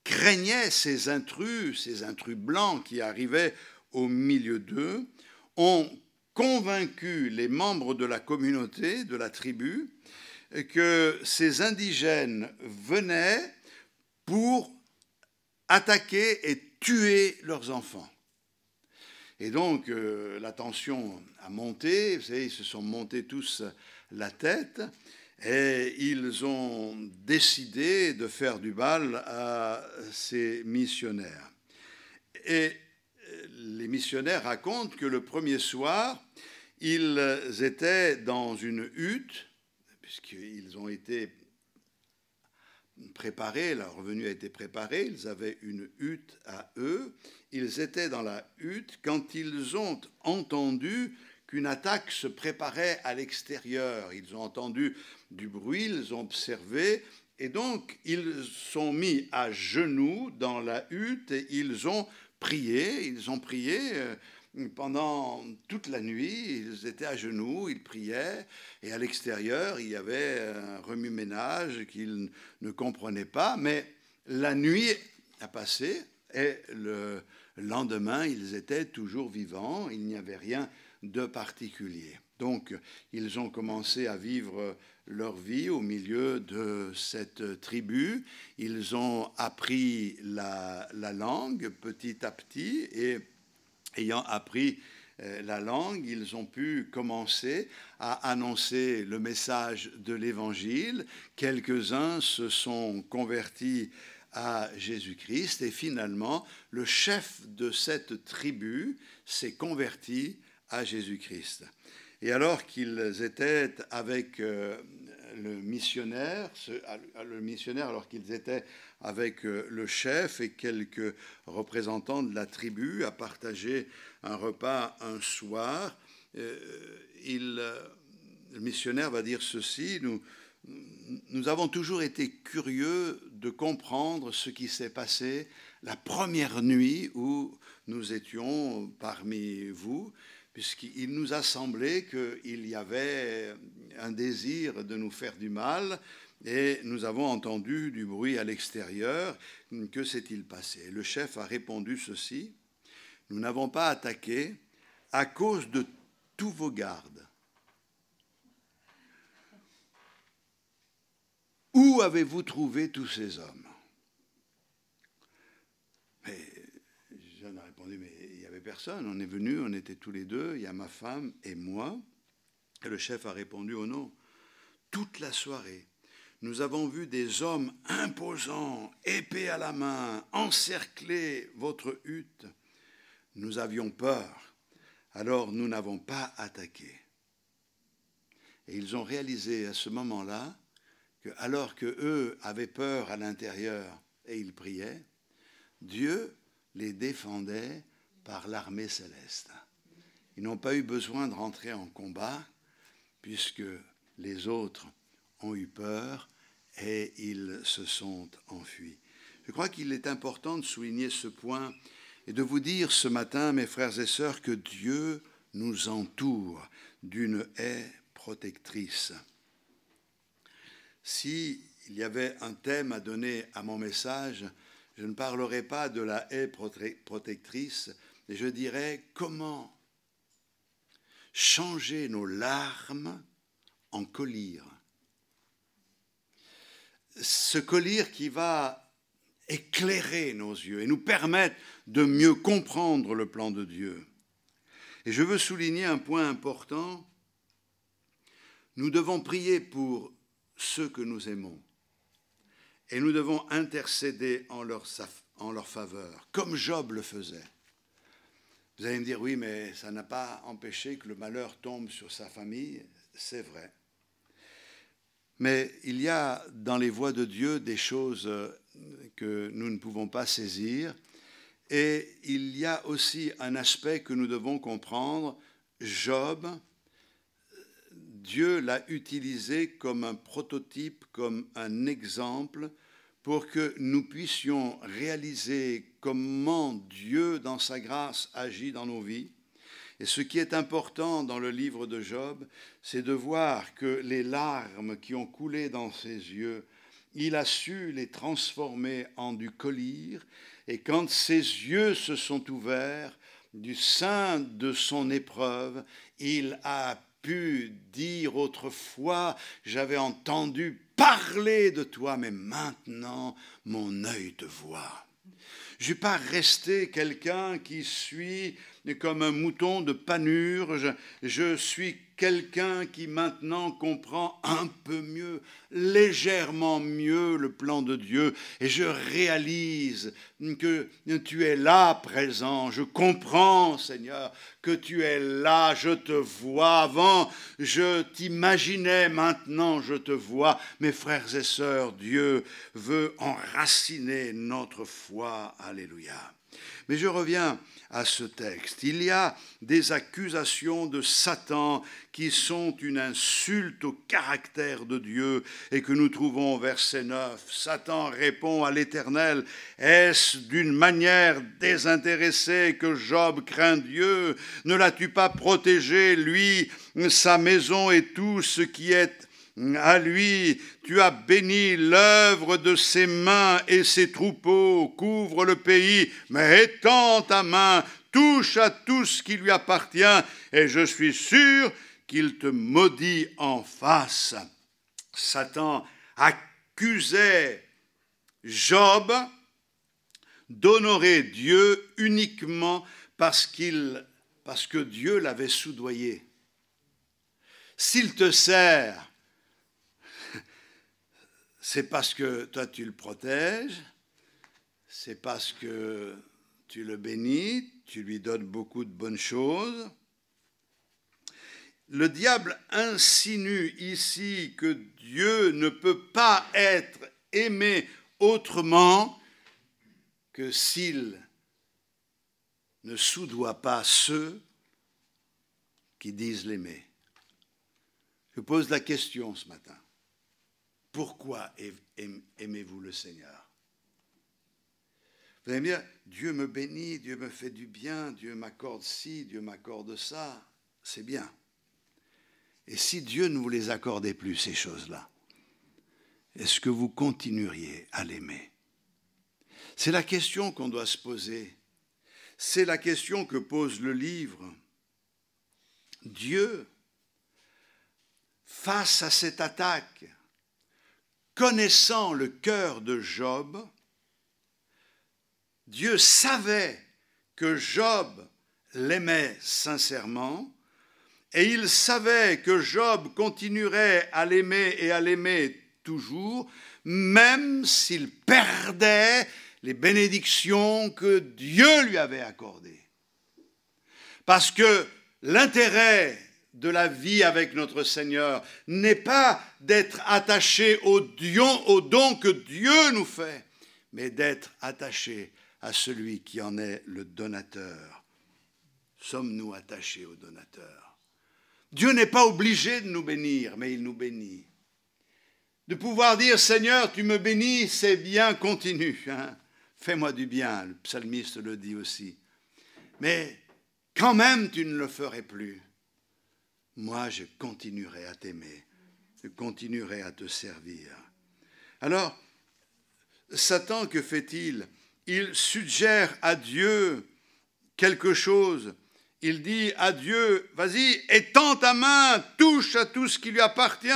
craignait ces intrus blancs qui arrivaient au milieu d'eux, ont convaincu les membres de la communauté, de la tribu, que ces indigènes venaient pour attaquer et tuer leurs enfants. Et donc, la tension a monté, vous savez, ils se sont montés tous la tête, et ils ont décidé de faire du mal à ces missionnaires. Et les missionnaires racontent que le premier soir, ils étaient dans une hutte, puisqu'ils ont été préparés, leur venue a été préparée, ils avaient une hutte à eux, ils étaient dans la hutte quand ils ont entendu qu'une attaque se préparait à l'extérieur. Ils ont entendu du bruit, ils ont observé, Et donc, ils sont mis à genoux dans la hutte et ils ont prié. Ils ont prié pendant toute la nuit. Ils étaient à genoux, ils priaient. Et à l'extérieur, il y avait un remue-ménage qu'ils ne comprenaient pas. Mais la nuit a passé et le lendemain, ils étaient toujours vivants. Il n'y avait rien de particulier. Donc, ils ont commencé à vivre leur vie au milieu de cette tribu. Ils ont appris la langue petit à petit et ayant appris la langue, ils ont pu commencer à annoncer le message de l'Évangile. Quelques-uns se sont convertis à Jésus-Christ et finalement, le chef de cette tribu s'est converti à Jésus-Christ. Et alors qu'ils étaient avec le missionnaire, alors qu'ils étaient avec le chef et quelques représentants de la tribu à partager un repas un soir, le missionnaire va dire ceci: nous avons toujours été curieux de comprendre ce qui s'est passé la première nuit où nous étions parmi vous, puisqu'il nous a semblé qu'il y avait un désir de nous faire du mal, et nous avons entendu du bruit à l'extérieur. Que s'est-il passé? Le chef a répondu ceci: nous n'avons pas attaqué à cause de tous vos gardes. Où avez-vous trouvé tous ces hommes? Mais j'en ai répondu, mais il n'y avait personne. On est venus, on était tous les deux, il y a ma femme et moi. Et le chef a répondu: oh non, toute la soirée, nous avons vu des hommes imposants, épée à la main, encercler votre hutte. Nous avions peur, alors nous n'avons pas attaqué. Et ils ont réalisé à ce moment-là que, alors qu'eux avaient peur à l'intérieur et ils priaient, Dieu les défendait par l'armée céleste. Ils n'ont pas eu besoin de rentrer en combat, puisque les autres ont eu peur et ils se sont enfuis. Je crois qu'il est important de souligner ce point et de vous dire ce matin, mes frères et sœurs, que Dieu nous entoure d'une haie protectrice. S'il y avait un thème à donner à mon message, je ne parlerai pas de la haie protectrice, mais je dirais comment changer nos larmes en collyre. Ce collyre qui va éclairer nos yeux et nous permettre de mieux comprendre le plan de Dieu. Et je veux souligner un point important. Nous devons prier pour ceux que nous aimons. Et nous devons intercéder en leur faveur, comme Job le faisait. Vous allez me dire, oui, mais ça n'a pas empêché que le malheur tombe sur sa famille. C'est vrai. Mais il y a dans les voies de Dieu des choses que nous ne pouvons pas saisir. Et il y a aussi un aspect que nous devons comprendre. Job, Dieu l'a utilisé comme un prototype, comme un exemple, pour que nous puissions réaliser comment Dieu, dans sa grâce, agit dans nos vies. Et ce qui est important dans le livre de Job, c'est de voir que les larmes qui ont coulé dans ses yeux, il a su les transformer en du collyre. Et quand ses yeux se sont ouverts, du sein de son épreuve, il a pu dire: autrefois, j'avais entendu parler de toi, mais maintenant, mon œil te voit. Je ne suis pas resté quelqu'un qui suit comme un mouton de panurge. Je suis quelqu'un qui maintenant comprend un peu mieux, légèrement mieux le plan de Dieu. Et je réalise que tu es là présent. Je comprends, Seigneur, que tu es là. Je te vois. Avant, je t'imaginais. Maintenant, je te vois. Mes frères et sœurs, Dieu veut enraciner notre foi. Alléluia. Mais je reviens à ce texte. Il y a des accusations de Satan qui sont une insulte au caractère de Dieu et que nous trouvons au verset 9. Satan répond à l'Éternel, « Est-ce d'une manière désintéressée que Job craint Dieu? Ne l'as-tu pas protégé, lui, sa maison et tout ce qui est à lui? Tu as béni l'œuvre de ses mains et ses troupeaux, couvre le pays, mais étends ta main, touche à tout ce qui lui appartient, et je suis sûr qu'il te maudit en face. » Satan accusait Job d'honorer Dieu uniquement parce que Dieu l'avait soudoyé. S'il te sert, c'est parce que toi tu le protèges, c'est parce que tu le bénis, tu lui donnes beaucoup de bonnes choses. Le diable insinue ici que Dieu ne peut pas être aimé autrement que s'il ne soudoie pas ceux qui disent l'aimer. Je pose la question ce matin. Pourquoi aimez-vous le Seigneur? Vous allez me dire, Dieu me bénit, Dieu me fait du bien, Dieu m'accorde ci, Dieu m'accorde ça. C'est bien. Et si Dieu ne vous les accordait plus, ces choses-là, est-ce que vous continueriez à l'aimer? C'est la question qu'on doit se poser. C'est la question que pose le livre. Dieu, face à cette attaque, connaissant le cœur de Job, Dieu savait que Job l'aimait sincèrement et il savait que Job continuerait à l'aimer et à l'aimer toujours, même s'il perdait les bénédictions que Dieu lui avait accordées. Parce que l'intérêt de la vie avec notre Seigneur n'est pas d'être attaché au don que Dieu nous fait, mais d'être attaché à celui qui en est le donateur. Sommes-nous attachés au donateur? Dieu n'est pas obligé de nous bénir, mais il nous bénit. De pouvoir dire, Seigneur, tu me bénis, c'est bien, continue. Hein? Fais-moi du bien, le psalmiste le dit aussi. Mais quand même, tu ne le ferais plus. Moi, je continuerai à t'aimer, je continuerai à te servir. Alors, Satan, que fait-il? Il suggère à Dieu quelque chose. Il dit à Dieu, vas-y, étends ta main, touche à tout ce qui lui appartient,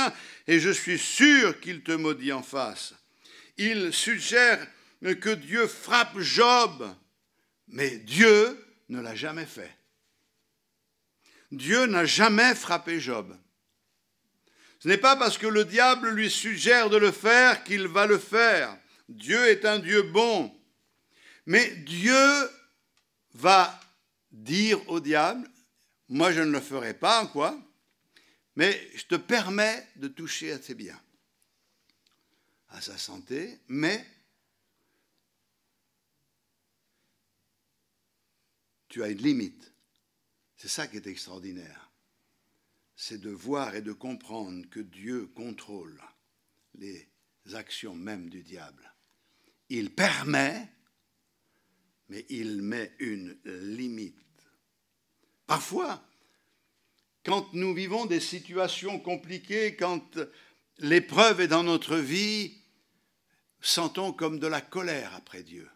et je suis sûr qu'il te maudit en face. Il suggère que Dieu frappe Job, mais Dieu ne l'a jamais fait. Dieu n'a jamais frappé Job. Ce n'est pas parce que le diable lui suggère de le faire qu'il va le faire. Dieu est un Dieu bon. Mais Dieu va dire au diable, moi je ne le ferai pas, quoi, mais je te permets de toucher à tes biens, à sa santé, mais tu as une limite. C'est ça qui est extraordinaire. C'est de voir et de comprendre que Dieu contrôle les actions même du diable. Il permet, mais il met une limite. Parfois, quand nous vivons des situations compliquées, quand l'épreuve est dans notre vie, sentons comme de la colère après Dieu.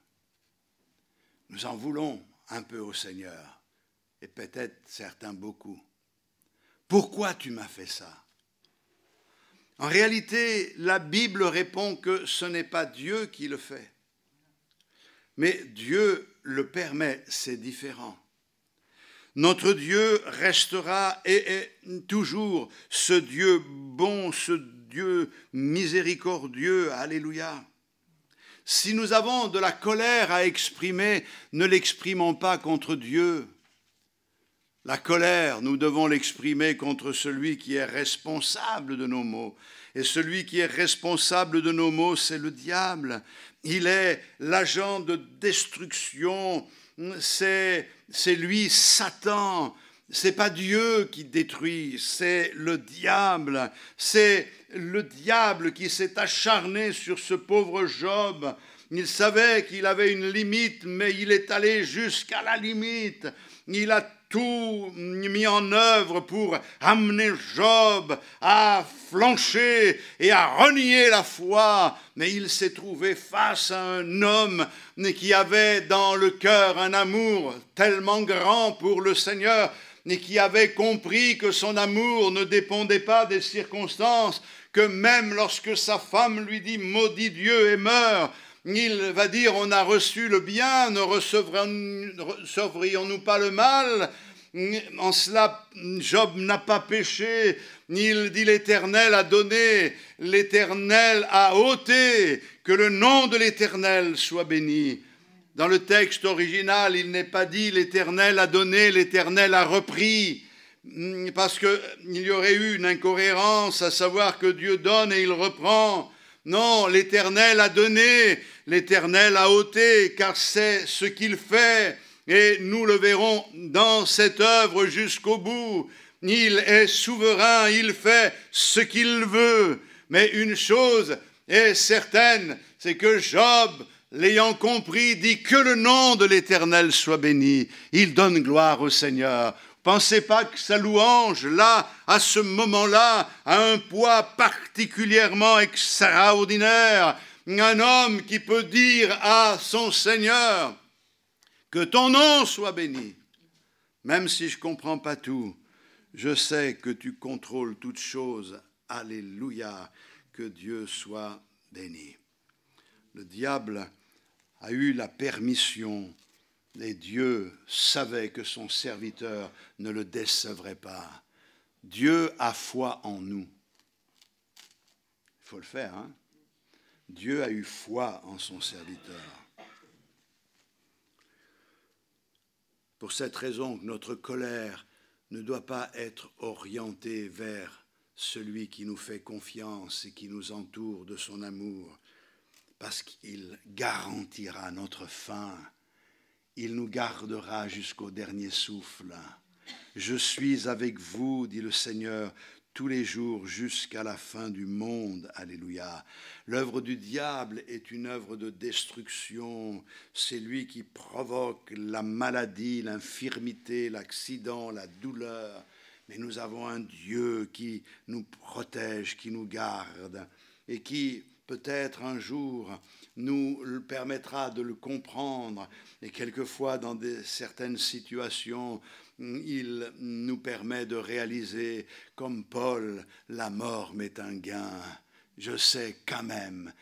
Nous en voulons un peu au Seigneur. Et peut-être certains beaucoup. Pourquoi tu m'as fait ça? En réalité, la Bible répond que ce n'est pas Dieu qui le fait. Mais Dieu le permet, c'est différent. Notre Dieu restera et est toujours ce Dieu bon, ce Dieu miséricordieux. Alléluia. Si nous avons de la colère à exprimer, ne l'exprimons pas contre Dieu. La colère, nous devons l'exprimer contre celui qui est responsable de nos maux. Et celui qui est responsable de nos maux, c'est le diable. Il est l'agent de destruction. C'est lui, Satan. C'est pas Dieu qui détruit, c'est le diable. C'est le diable qui s'est acharné sur ce pauvre Job. Il savait qu'il avait une limite, mais il est allé jusqu'à la limite. Il a tout mis en œuvre pour amener Job à flancher et à renier la foi. Mais il s'est trouvé face à un homme qui avait dans le cœur un amour tellement grand pour le Seigneur et qui avait compris que son amour ne dépendait pas des circonstances, que même lorsque sa femme lui dit « Maudit Dieu et meurs », il va dire « On a reçu le bien, ne recevrions-nous pas le mal ?» En cela, Job n'a pas péché. Il dit « L'Éternel a donné, l'Éternel a ôté, que le nom de l'Éternel soit béni. » Dans le texte original, il n'est pas dit « l'Éternel a donné, l'Éternel a repris », parce qu'il y aurait eu une incohérence, à savoir que Dieu donne et il reprend. Non, l'Éternel a donné, l'Éternel a ôté, car c'est ce qu'il fait, et nous le verrons dans cette œuvre jusqu'au bout. Il est souverain, il fait ce qu'il veut. Mais une chose est certaine, c'est que Job, l'ayant compris, dit que le nom de l'Éternel soit béni. Il donne gloire au Seigneur. Pensez pas que sa louange, là, à ce moment-là, a un poids particulièrement extraordinaire. Un homme qui peut dire à son Seigneur que ton nom soit béni. Même si je ne comprends pas tout, je sais que tu contrôles toutes choses. Alléluia, que Dieu soit béni. Le diable a eu la permission et Dieu savait que son serviteur ne le décevrait pas. Dieu a foi en nous. Il faut le faire, hein? Dieu a eu foi en son serviteur. Pour cette raison, notre colère ne doit pas être orientée vers celui qui nous fait confiance et qui nous entoure de son amour, parce qu'il garantira notre fin. Il nous gardera jusqu'au dernier souffle. Je suis avec vous, dit le Seigneur, tous les jours jusqu'à la fin du monde. Alléluia. L'œuvre du diable est une œuvre de destruction. C'est lui qui provoque la maladie, l'infirmité, l'accident, la douleur. Mais nous avons un Dieu qui nous protège, qui nous garde et qui peut-être un jour nous permettra de le comprendre. Et quelquefois, dans certaines situations, il nous permet de réaliser, comme Paul, la mort m'est un gain. Je sais quand même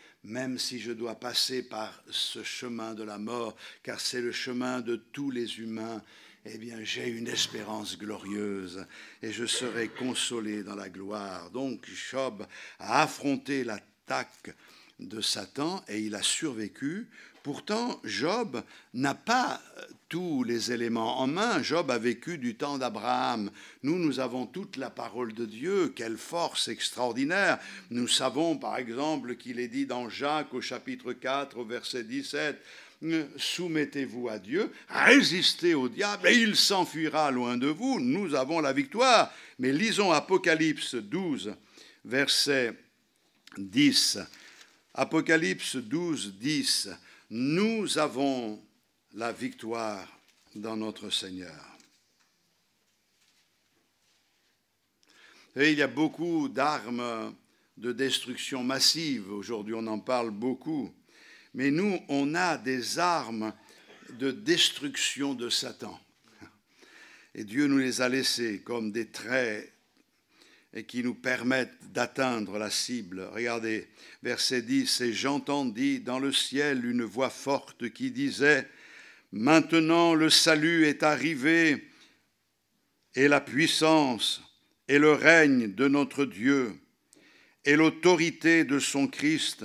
si je dois passer par ce chemin de la mort, car c'est le chemin de tous les humains, eh bien j'ai une espérance glorieuse et je serai consolé dans la gloire. Donc Job a affronté l'attaque de Satan et il a survécu. Pourtant, Job n'a pas tous les éléments en main. Job a vécu du temps d'Abraham. Nous avons toute la parole de Dieu. Quelle force extraordinaire. Nous savons, par exemple, qu'il est dit dans Jacques, au chapitre 4, au verset 17, « Soumettez-vous à Dieu, résistez au diable, et il s'enfuira loin de vous. » Nous avons la victoire. Mais lisons Apocalypse 12, verset 10. Apocalypse 12, 10. Nous avons la victoire dans notre Seigneur. Et il y a beaucoup d'armes de destruction massive. Aujourd'hui, on en parle beaucoup. Mais nous, on a des armes de destruction de Satan. Et Dieu nous les a laissées comme des traits et qui nous permettent d'atteindre la cible. Regardez, verset 10, « Et j'entendis dans le ciel une voix forte qui disait, « Maintenant le salut est arrivé, et la puissance, et le règne de notre Dieu, et l'autorité de son Christ,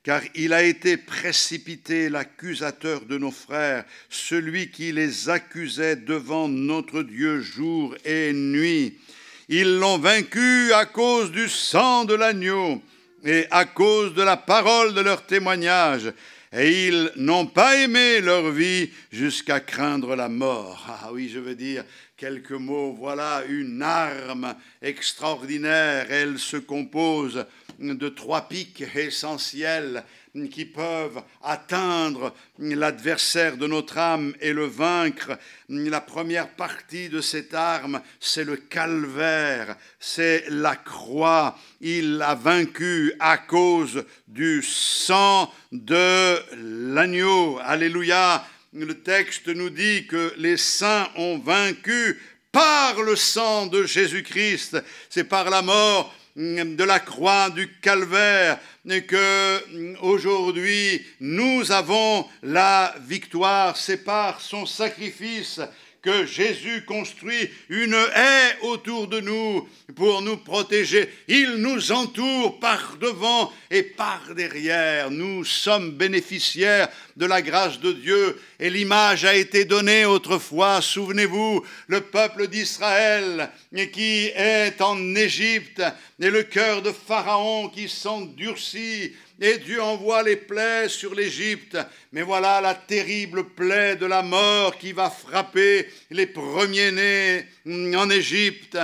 car il a été précipité, l'accusateur de nos frères, celui qui les accusait devant notre Dieu jour et nuit. Ils l'ont vaincu à cause du sang de l'agneau et à cause de la parole de leur témoignage. Et ils n'ont pas aimé leur vie jusqu'à craindre la mort. Ah oui, je veux dire quelques mots. Voilà une arme extraordinaire. Elle se compose de 3 pics essentiels qui peuvent atteindre l'adversaire de notre âme et le vaincre. La première partie de cette arme, c'est le calvaire, c'est la croix. Il a vaincu à cause du sang de l'agneau. Alléluia. Le texte nous dit que les saints ont vaincu par le sang de Jésus-Christ. C'est par la mort de la croix du calvaire que aujourd'hui nous avons la victoire. C'est par son sacrifice que Jésus construit une haie autour de nous pour nous protéger. Il nous entoure par devant et par derrière. Nous sommes bénéficiaires de la grâce de Dieu. Et l'image a été donnée autrefois. Souvenez-vous, le peuple d'Israël qui est en Égypte et le cœur de Pharaon qui s'endurcit. Et Dieu envoie les plaies sur l'Égypte. Mais voilà la terrible plaie de la mort qui va frapper les premiers-nés en Égypte,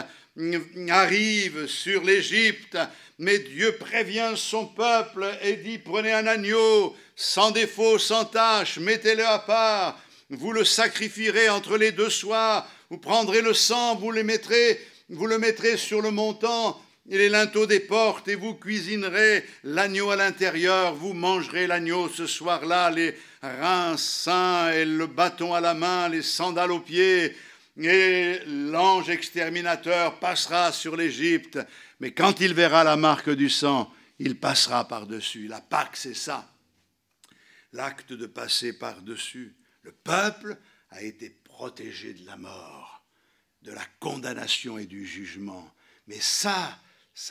arrive sur l'Égypte. Mais Dieu prévient son peuple et dit, prenez un agneau sans défaut, sans tache, mettez-le à part. Vous le sacrifierez entre les 2 soirs. Vous prendrez le sang, vous le mettrez sur le montant et les linteaux des portes, et vous cuisinerez l'agneau à l'intérieur. Vous mangerez l'agneau ce soir-là, les reins sains et le bâton à la main, les sandales aux pieds, et l'ange exterminateur passera sur l'Égypte. Mais quand il verra la marque du sang, il passera par-dessus. La Pâque, c'est ça, l'acte de passer par-dessus. Le peuple a été protégé de la mort, de la condamnation et du jugement. Mais ça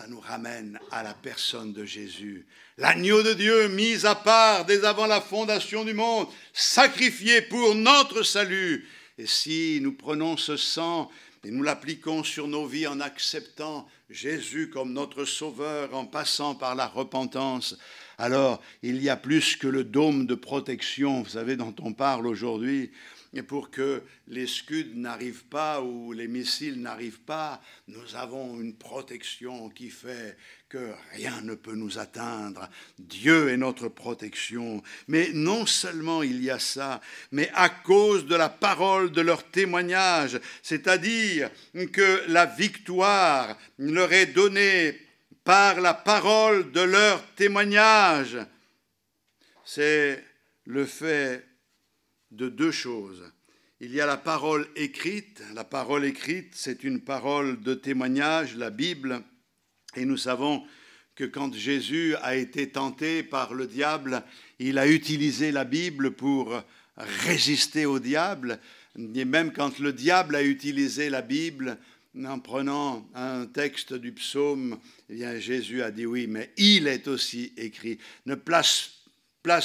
nous ramène à la personne de Jésus. L'agneau de Dieu mis à part dès avant la fondation du monde, sacrifié pour notre salut. Et si nous prenons ce sang et nous l'appliquons sur nos vies en acceptant Jésus comme notre sauveur, en passant par la repentance, alors il y a plus que le dôme de protection, vous savez, dont on parle aujourd'hui. Et pour que les scuds n'arrivent pas ou les missiles n'arrivent pas, nous avons une protection qui fait que rien ne peut nous atteindre. Dieu est notre protection. Mais non seulement il y a ça, mais à cause de la parole de leur témoignage, c'est-à-dire que la victoire leur est donnée par la parole de leur témoignage. C'est le fait de 2 choses. Il y a la parole écrite. La parole écrite, c'est une parole de témoignage, la Bible. Et nous savons que quand Jésus a été tenté par le diable, il a utilisé la Bible pour résister au diable. Et même quand le diable a utilisé la Bible, en prenant un texte du psaume, eh bien Jésus a dit oui, mais il est aussi écrit. Ne place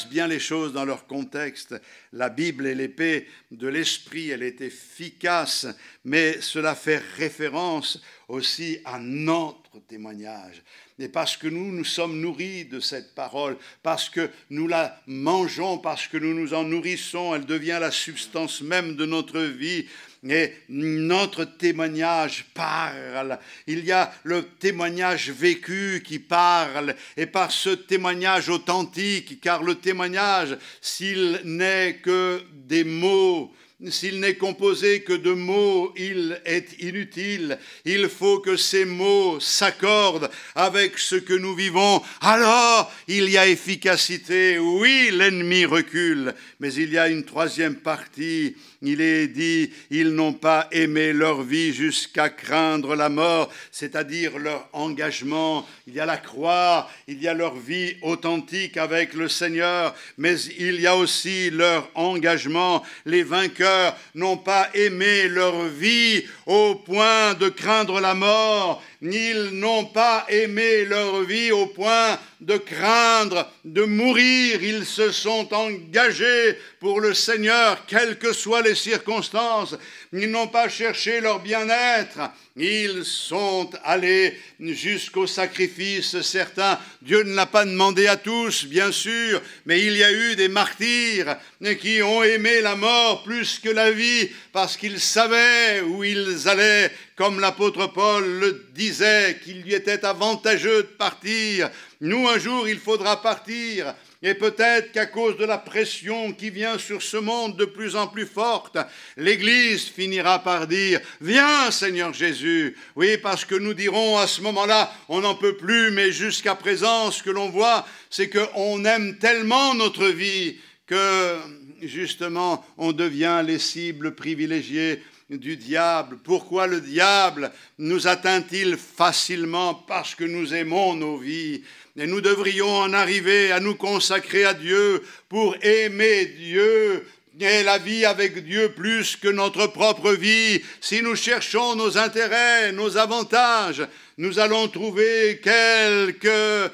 bien les choses dans leur contexte. La Bible est l'épée de l'esprit, elle est efficace, mais cela fait référence aussi à notre témoignage. Et parce que nous sommes nourris de cette parole, parce que nous la mangeons, parce que nous nous en nourrissons, elle devient la substance même de notre vie. Et notre témoignage parle. Il y a le témoignage vécu qui parle. Et par ce témoignage authentique, car le témoignage, s'il n'est que des mots, s'il n'est composé que de mots, il est inutile. Il faut que ces mots s'accordent avec ce que nous vivons. Alors, il y a efficacité. Oui, l'ennemi recule. Mais il y a une 3e partie. Il est dit, ils n'ont pas aimé leur vie jusqu'à craindre la mort, c'est-à-dire leur engagement. Il y a la croix, il y a leur vie authentique avec le Seigneur, mais il y a aussi leur engagement. Les vainqueurs n'ont pas aimé leur vie au point de craindre la mort. Ils n'ont pas aimé leur vie au point de craindre de mourir. Ils se sont engagés pour le Seigneur, quelles que soient les circonstances. Ils n'ont pas cherché leur bien-être. Ils sont allés jusqu'au sacrifice. Certains, Dieu ne l'a pas demandé à tous, bien sûr, mais il y a eu des martyrs qui ont aimé la mort plus que la vie parce qu'ils savaient où ils allaient, comme l'apôtre Paul le disait, qu'il lui était avantageux de partir. Nous, un jour, il faudra partir. Et peut-être qu'à cause de la pression qui vient sur ce monde de plus en plus forte, l'Église finira par dire « Viens, Seigneur Jésus !» Oui, parce que nous dirons à ce moment-là « On n'en peut plus », mais jusqu'à présent, ce que l'on voit, c'est qu'on aime tellement notre vie que, justement, on devient les cibles privilégiées du diable. Pourquoi le diable nous atteint-il facilement? Parce que nous aimons nos vies. Et nous devrions en arriver à nous consacrer à Dieu pour aimer Dieu et la vie avec Dieu plus que notre propre vie. Si nous cherchons nos intérêts, nos avantages, nous allons trouver quelques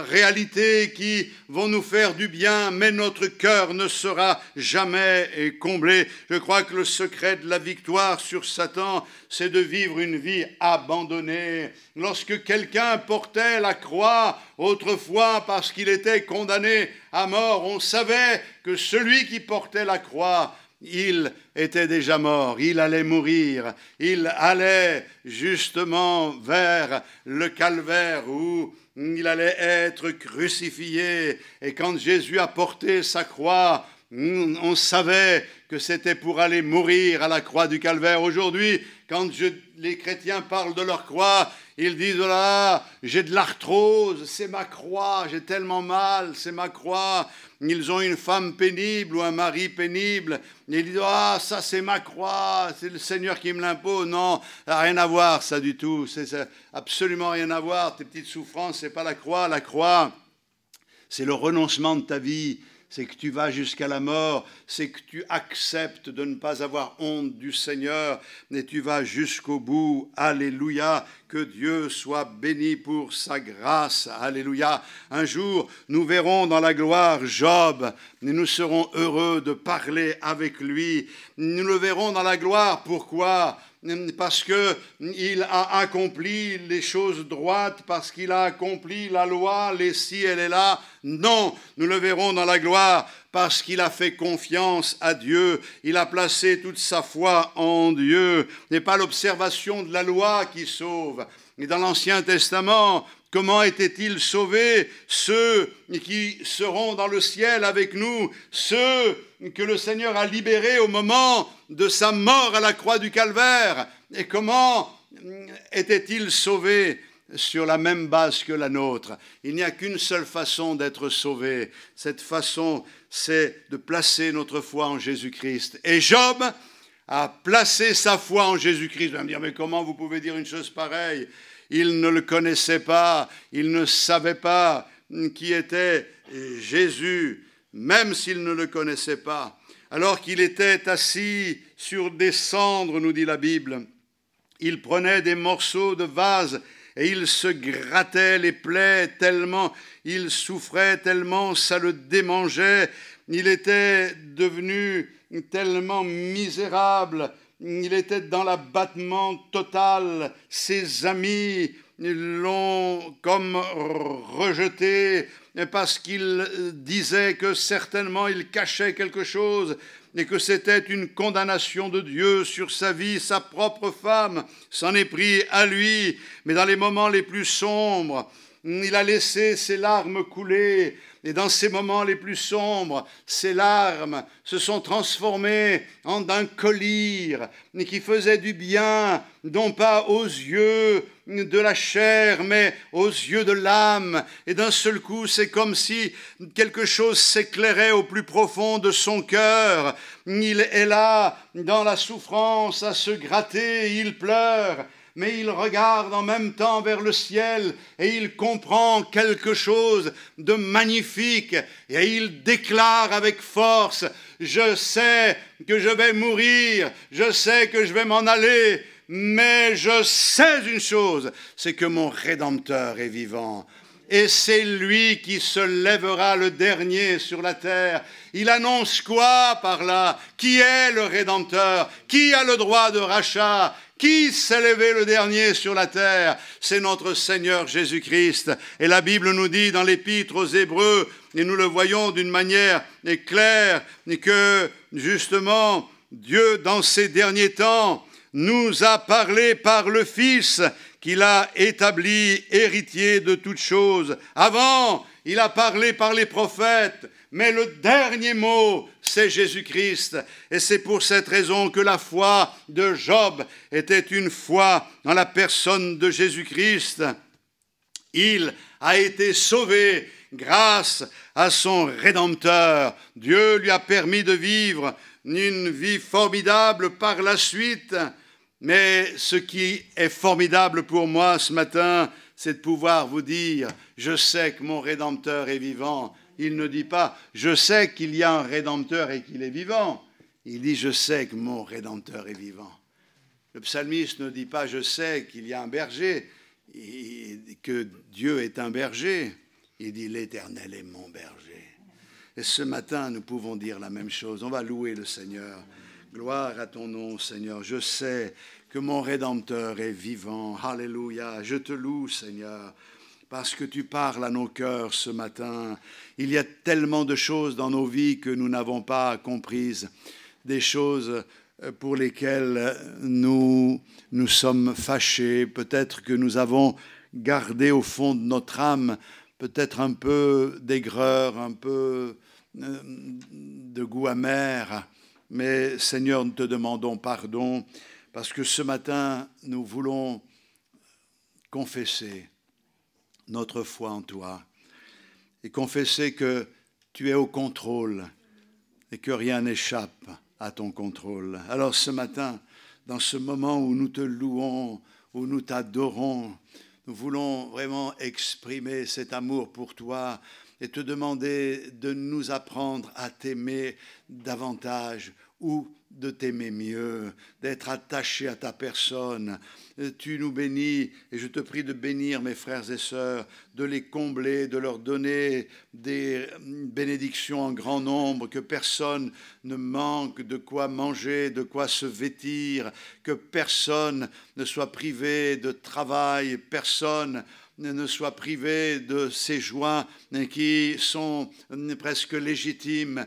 réalités qui vont nous faire du bien, mais notre cœur ne sera jamais comblé. Je crois que le secret de la victoire sur Satan, c'est de vivre une vie abandonnée. Lorsque quelqu'un portait la croix autrefois parce qu'il était condamné à mort, on savait que celui qui portait la croix, il était déjà mort, il allait mourir, il allait justement vers le calvaire où il allait être crucifié. Et quand Jésus a porté sa croix, on savait que c'était pour aller mourir à la croix du calvaire. Aujourd'hui, quand les chrétiens parlent de leur croix, ils disent « Ah, j'ai de l'arthrose, c'est ma croix, j'ai tellement mal, c'est ma croix ». Ils ont une femme pénible ou un mari pénible. Ils disent « Ah, ça c'est ma croix, c'est le Seigneur qui me l'impose ». Non, ça n'a rien à voir ça du tout, c'est absolument rien à voir. Tes petites souffrances, c'est pas la croix. La croix, c'est le renoncement de ta vie. C'est que tu vas jusqu'à la mort, c'est que tu acceptes de ne pas avoir honte du Seigneur et tu vas jusqu'au bout. Alléluia, que Dieu soit béni pour sa grâce. Alléluia. Un jour, nous verrons dans la gloire Job et nous serons heureux de parler avec lui. Nous le verrons dans la gloire. Pourquoi ? Parce qu'il a accompli les choses droites, parce qu'il a accompli la loi, les ci et les là. Non, nous le verrons dans la gloire, parce qu'il a fait confiance à Dieu. Il a placé toute sa foi en Dieu. Ce n'est pas l'observation de la loi qui sauve. Et dans l'Ancien Testament, comment étaient-ils sauvés ceux qui seront dans le ciel avec nous, ceux que le Seigneur a libérés au moment de sa mort à la croix du calvaire? Et comment étaient-ils sauvés? Sur la même base que la nôtre. Il n'y a qu'une seule façon d'être sauvé. Cette façon, c'est de placer notre foi en Jésus-Christ. Et Job a placé sa foi en Jésus-Christ. Vous allez me dire, mais comment vous pouvez dire une chose pareille? Il ne le connaissait pas, il ne savait pas qui était Jésus, même s'il ne le connaissait pas. Alors qu'il était assis sur des cendres, nous dit la Bible, il prenait des morceaux de vase et il se grattait les plaies tellement il souffrait, tellement ça le démangeait. Il était devenu tellement misérable. Il était dans l'abattement total. Ses amis l'ont comme rejeté parce qu'il disait que certainement il cachait quelque chose et que c'était une condamnation de Dieu sur sa vie. Sa propre femme s'en est pris à lui, mais dans les moments les plus sombres, il a laissé ses larmes couler. Et dans ces moments les plus sombres, ces larmes se sont transformées en un collyre qui faisait du bien, non pas aux yeux de la chair, mais aux yeux de l'âme. Et d'un seul coup, c'est comme si quelque chose s'éclairait au plus profond de son cœur. Il est là, dans la souffrance, à se gratter, il pleure. Mais il regarde en même temps vers le ciel et il comprend quelque chose de magnifique et il déclare avec force « Je sais que je vais mourir, je sais que je vais m'en aller, mais je sais une chose, c'est que mon Rédempteur est vivant. » et c'est lui qui se lèvera le dernier sur la terre. Il annonce quoi par là? Qui est le Rédempteur? Qui a le droit de rachat? Qui s'est levé le dernier sur la terre? C'est notre Seigneur Jésus-Christ. Et la Bible nous dit dans l'Épître aux Hébreux, et nous le voyons d'une manière claire, que justement Dieu dans ces derniers temps nous a parlé par le Fils qu'il a établi héritier de toutes choses. Avant, il a parlé par les prophètes, mais le dernier mot, c'est Jésus-Christ. Et c'est pour cette raison que la foi de Job était une foi en la personne de Jésus-Christ. Il a été sauvé grâce à son Rédempteur. Dieu lui a permis de vivre une vie formidable par la suite. Mais ce qui est formidable pour moi ce matin, c'est de pouvoir vous dire, je sais que mon Rédempteur est vivant. Il ne dit pas, je sais qu'il y a un Rédempteur et qu'il est vivant. Il dit, je sais que mon Rédempteur est vivant. Le psalmiste ne dit pas, je sais qu'il y a un berger, et que Dieu est un berger. Il dit, l'Éternel est mon berger. Et ce matin, nous pouvons dire la même chose. On va louer le Seigneur. Gloire à ton nom, Seigneur. Je sais que mon Rédempteur est vivant. Alléluia. Je te loue, Seigneur, parce que tu parles à nos cœurs ce matin. Il y a tellement de choses dans nos vies que nous n'avons pas comprises, des choses pour lesquelles nous sommes fâchés. Peut-être que nous avons gardé au fond de notre âme peut-être un peu d'aigreur, un peu de goût amer. Mais Seigneur, nous te demandons pardon parce que ce matin, nous voulons confesser notre foi en toi et confesser que tu es au contrôle et que rien n'échappe à ton contrôle. Alors ce matin, dans ce moment où nous te louons, où nous t'adorons, nous voulons vraiment exprimer cet amour pour toi et te demander de nous apprendre à t'aimer davantage ou de t'aimer mieux, d'être attaché à ta personne. Tu nous bénis et je te prie de bénir mes frères et sœurs, de les combler, de leur donner des bénédictions en grand nombre, que personne ne manque de quoi manger, de quoi se vêtir, que personne ne soit privé de travail, personne ne soit privé de ces joies qui sont presque légitimes.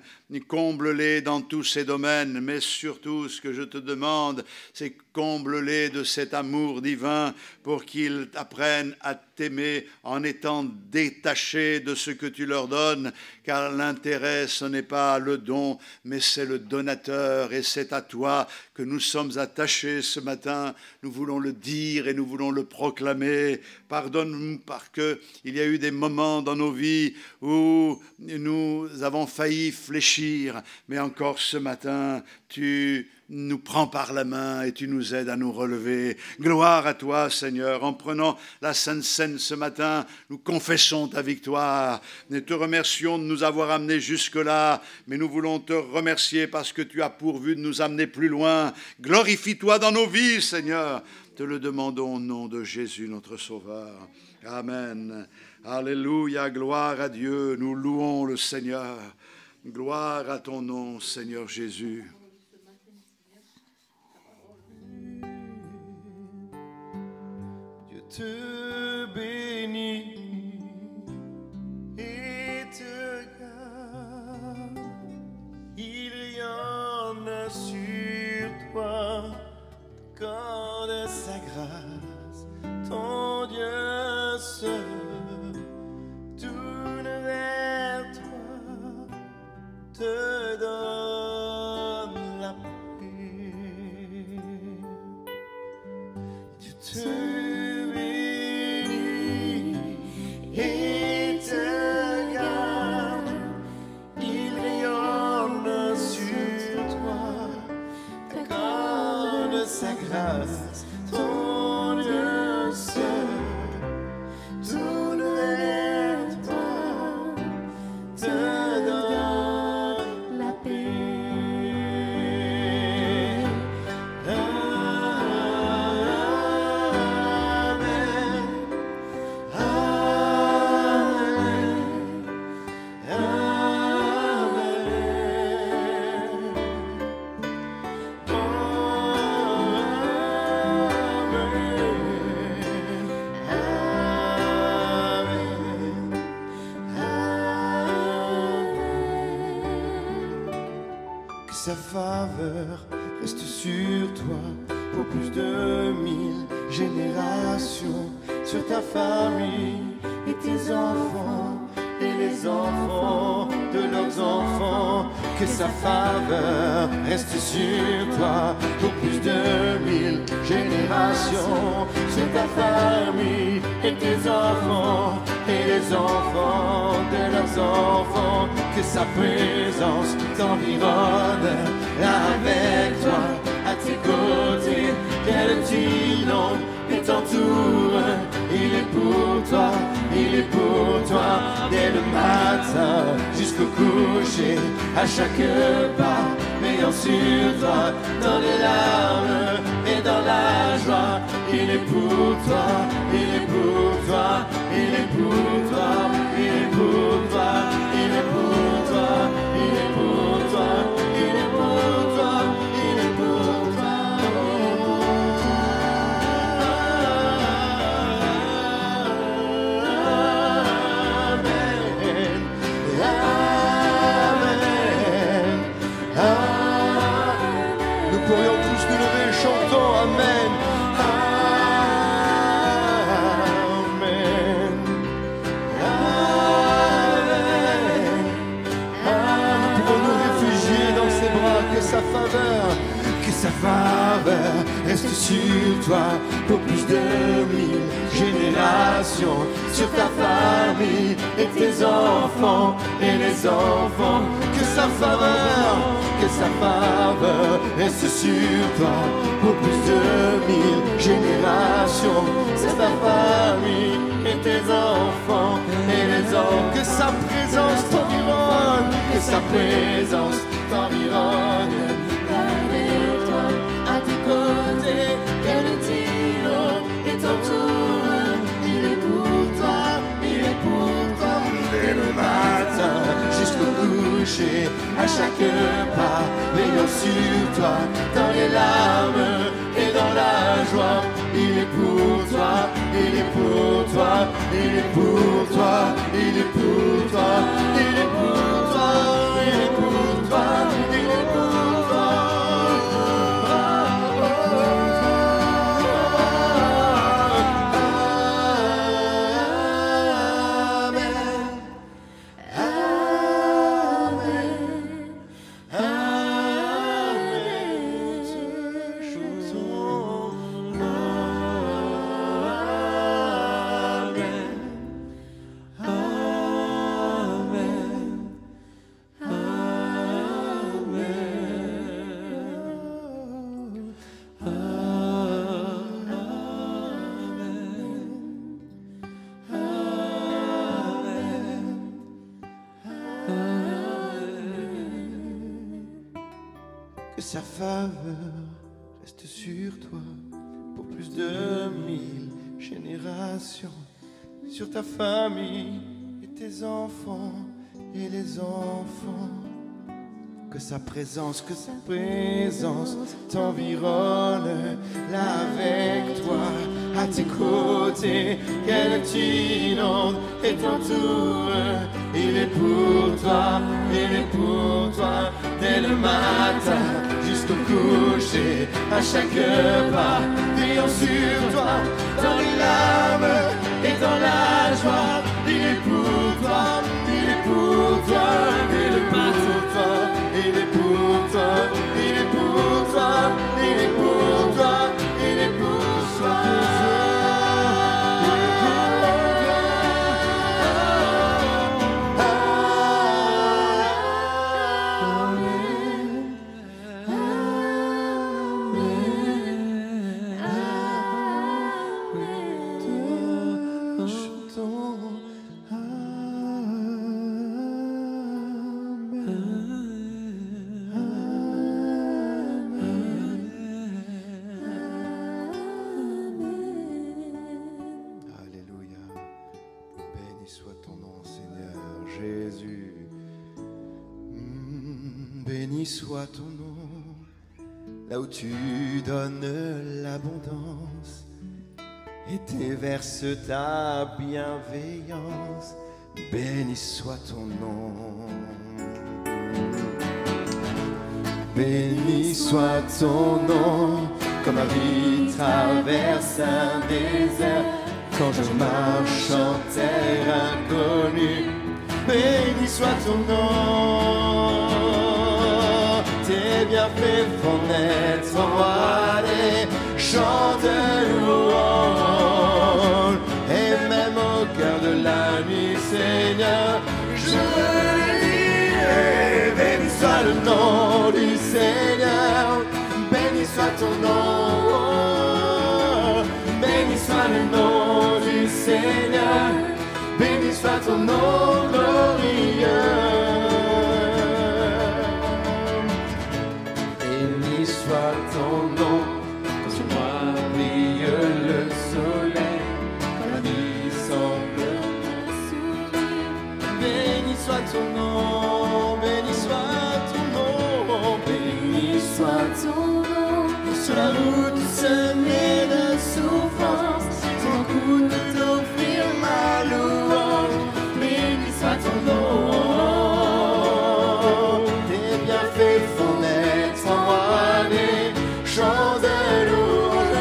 Comble-les dans tous ces domaines, mais surtout ce que je te demande, c'est comble-les de cet amour divin pour qu'ils apprennent à t'aimer en étant détachés de ce que tu leur donnes, car l'intérêt, ce n'est pas le don, mais c'est le donateur, et c'est à toi que nous sommes attachés ce matin. Nous voulons le dire et nous voulons le proclamer. Pardonne-nous parce qu'il y a eu des moments dans nos vies où nous avons failli fléchir, mais encore ce matin, tu nous prends par la main et tu nous aides à nous relever. Gloire à toi, Seigneur. En prenant la Sainte Seine ce matin, nous confessons ta victoire et te remercions de nous avoir amenés jusque-là, mais nous voulons te remercier parce que tu as pourvu de nous amener plus loin. Glorifie-toi dans nos vies, Seigneur. Te le demandons au nom de Jésus, notre Sauveur. Amen. Alléluia, gloire à Dieu. Nous louons le Seigneur. Gloire à ton nom, Seigneur Jésus. Dieu te bénit et te garde. Il y en a sur toi quand de sa grâce, ton Dieu seul tourne vers toi, te donne la paix. Dieu te bénit et te garde. Il rayonne sur toi quand de sa grâce, ton Dieu seul tourne vers toi, te donne la paix. Amen. Amen. sa faveur reste sur toi pour plus de 1000 générations, sur ta famille et tes enfants et les enfants de leurs enfants. Que sa faveur reste sur toi pour plus de 1000 générations, sur ta famille et tes enfants et les enfants de leurs enfants. Que sa présence t'environne là avec toi, à tes côtés, qu'elle t'inonde et t'entoure. Il est pour toi, il est pour toi, dès le matin jusqu'au coucher, à chaque pas, veillant sur toi, dans les larmes et dans la joie. Il est pour toi, il est pour toi, il est pour toi, il est pour toi, il est pour toi, il est pour toi, il est pour toi, il est pour toi. Nous pourrions tous nous lever, chantons Amen. Amen. Amen. Nous pouvons nous réfugier dans ses bras. Que sa faveur reste sur toi pour plus de 1000 générations, sur ta famille et tes enfants et les enfants. Que sa faveur reste sur toi pour plus de 1000 générations, sur ta famille et tes enfants et les enfants. Que sa présence t'environne, que sa présence t'environne. Avec toi, à tes côtés, qu'elle t'inonde et t'entoure. Il est pour toi, il est pour toi, dès le matin jusqu'au coucher, à chaque pas, veillant sur toi, dans les larmes et dans la joie. Il est pour toi, il est pour toi, il est pour toi, il est pour toi, il est pour toi, il est pour toi, il est pour toi. Que sa faveur reste sur toi pour plus de 1000 générations, sur ta famille et tes enfants et les enfants. Que sa présence t'environne là avec toi, à tes côtés, qu'elle t'inonde et t'entoure. Il est pour toi, il est pour toi, dès le matin jusqu'au coucher, à chaque pas, veillant sur toi, dans les larmes et dans la joie. Il est pour toi, il est pour toi, il est pour toi, il est pour toi, il est pour toi, il est pour toi, il est pour toi. Béni soit ton nom, là où tu donnes l'abondance et déverses ta bienveillance. Béni soit ton nom. Béni soit ton nom, quand ma vie traverse un désert, quand je marche en terre inconnue. Béni soit ton nom, tes bienfaits font naître en moi des chants de louange. Et même au cœur de la nuit, Seigneur, je le dirai. Béni soit le nom du Seigneur, béni soit ton nom. Béni soit le nom du Seigneur, béni soit ton nom glorieux. Béni soit ton nom, quand sur moi brille le soleil, quand la vie semble sourire. Béni soit ton nom, béni soit ton nom, béni soit ton nom. Sur la route semée de souffrance, c'est mon coup de t'offrir ma louange. Béni soit ton nom, tes bienfaits font naître en moi des chants de louange.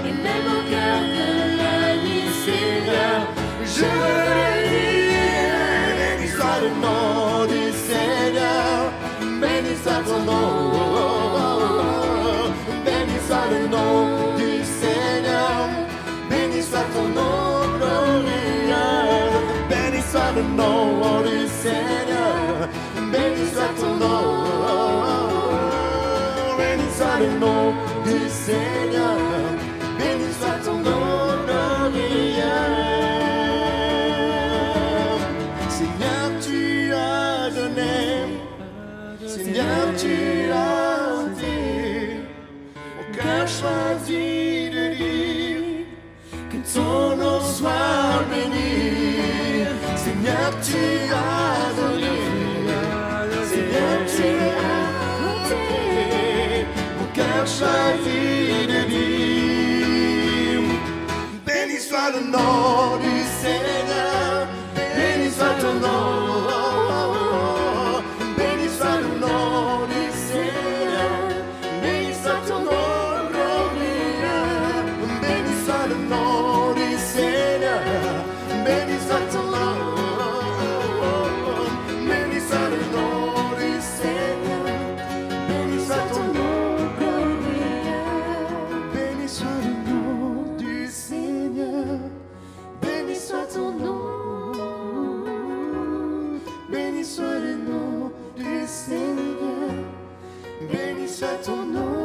Et même au cœur de la nuit, Seigneur, je le dirai. Béni soit le nom du Seigneur, béni soit ton nom. Béni soit le nom du Seigneur, béni soit ton nom glorieux. Béni soit le nom du Seigneur, béni soit ton nom. Béni soit le nom du Seigneur, béni soit ton nom glorieux. Seigneur, tu as donné, Seigneur, tu as ôté, mon cœur choisit de dire que ton nom soit béni. Seigneur, tu as donné, Seigneur, tu as ôté, mon cœur choisit de dire. Béni soit le nom du Seigneur, béni soit ton nom. Béni soit le nom du Seigneur, béni soit ton nom glorieux. Béni soit le nom du Seigneur, béni soit ton nom. Béni soit le nom du Seigneur, béni soit ton nom glorieux. Béni soit le nom du Seigneur, béni soit ton nom. Béni soit le nom du Seigneur, béni soit ton nom.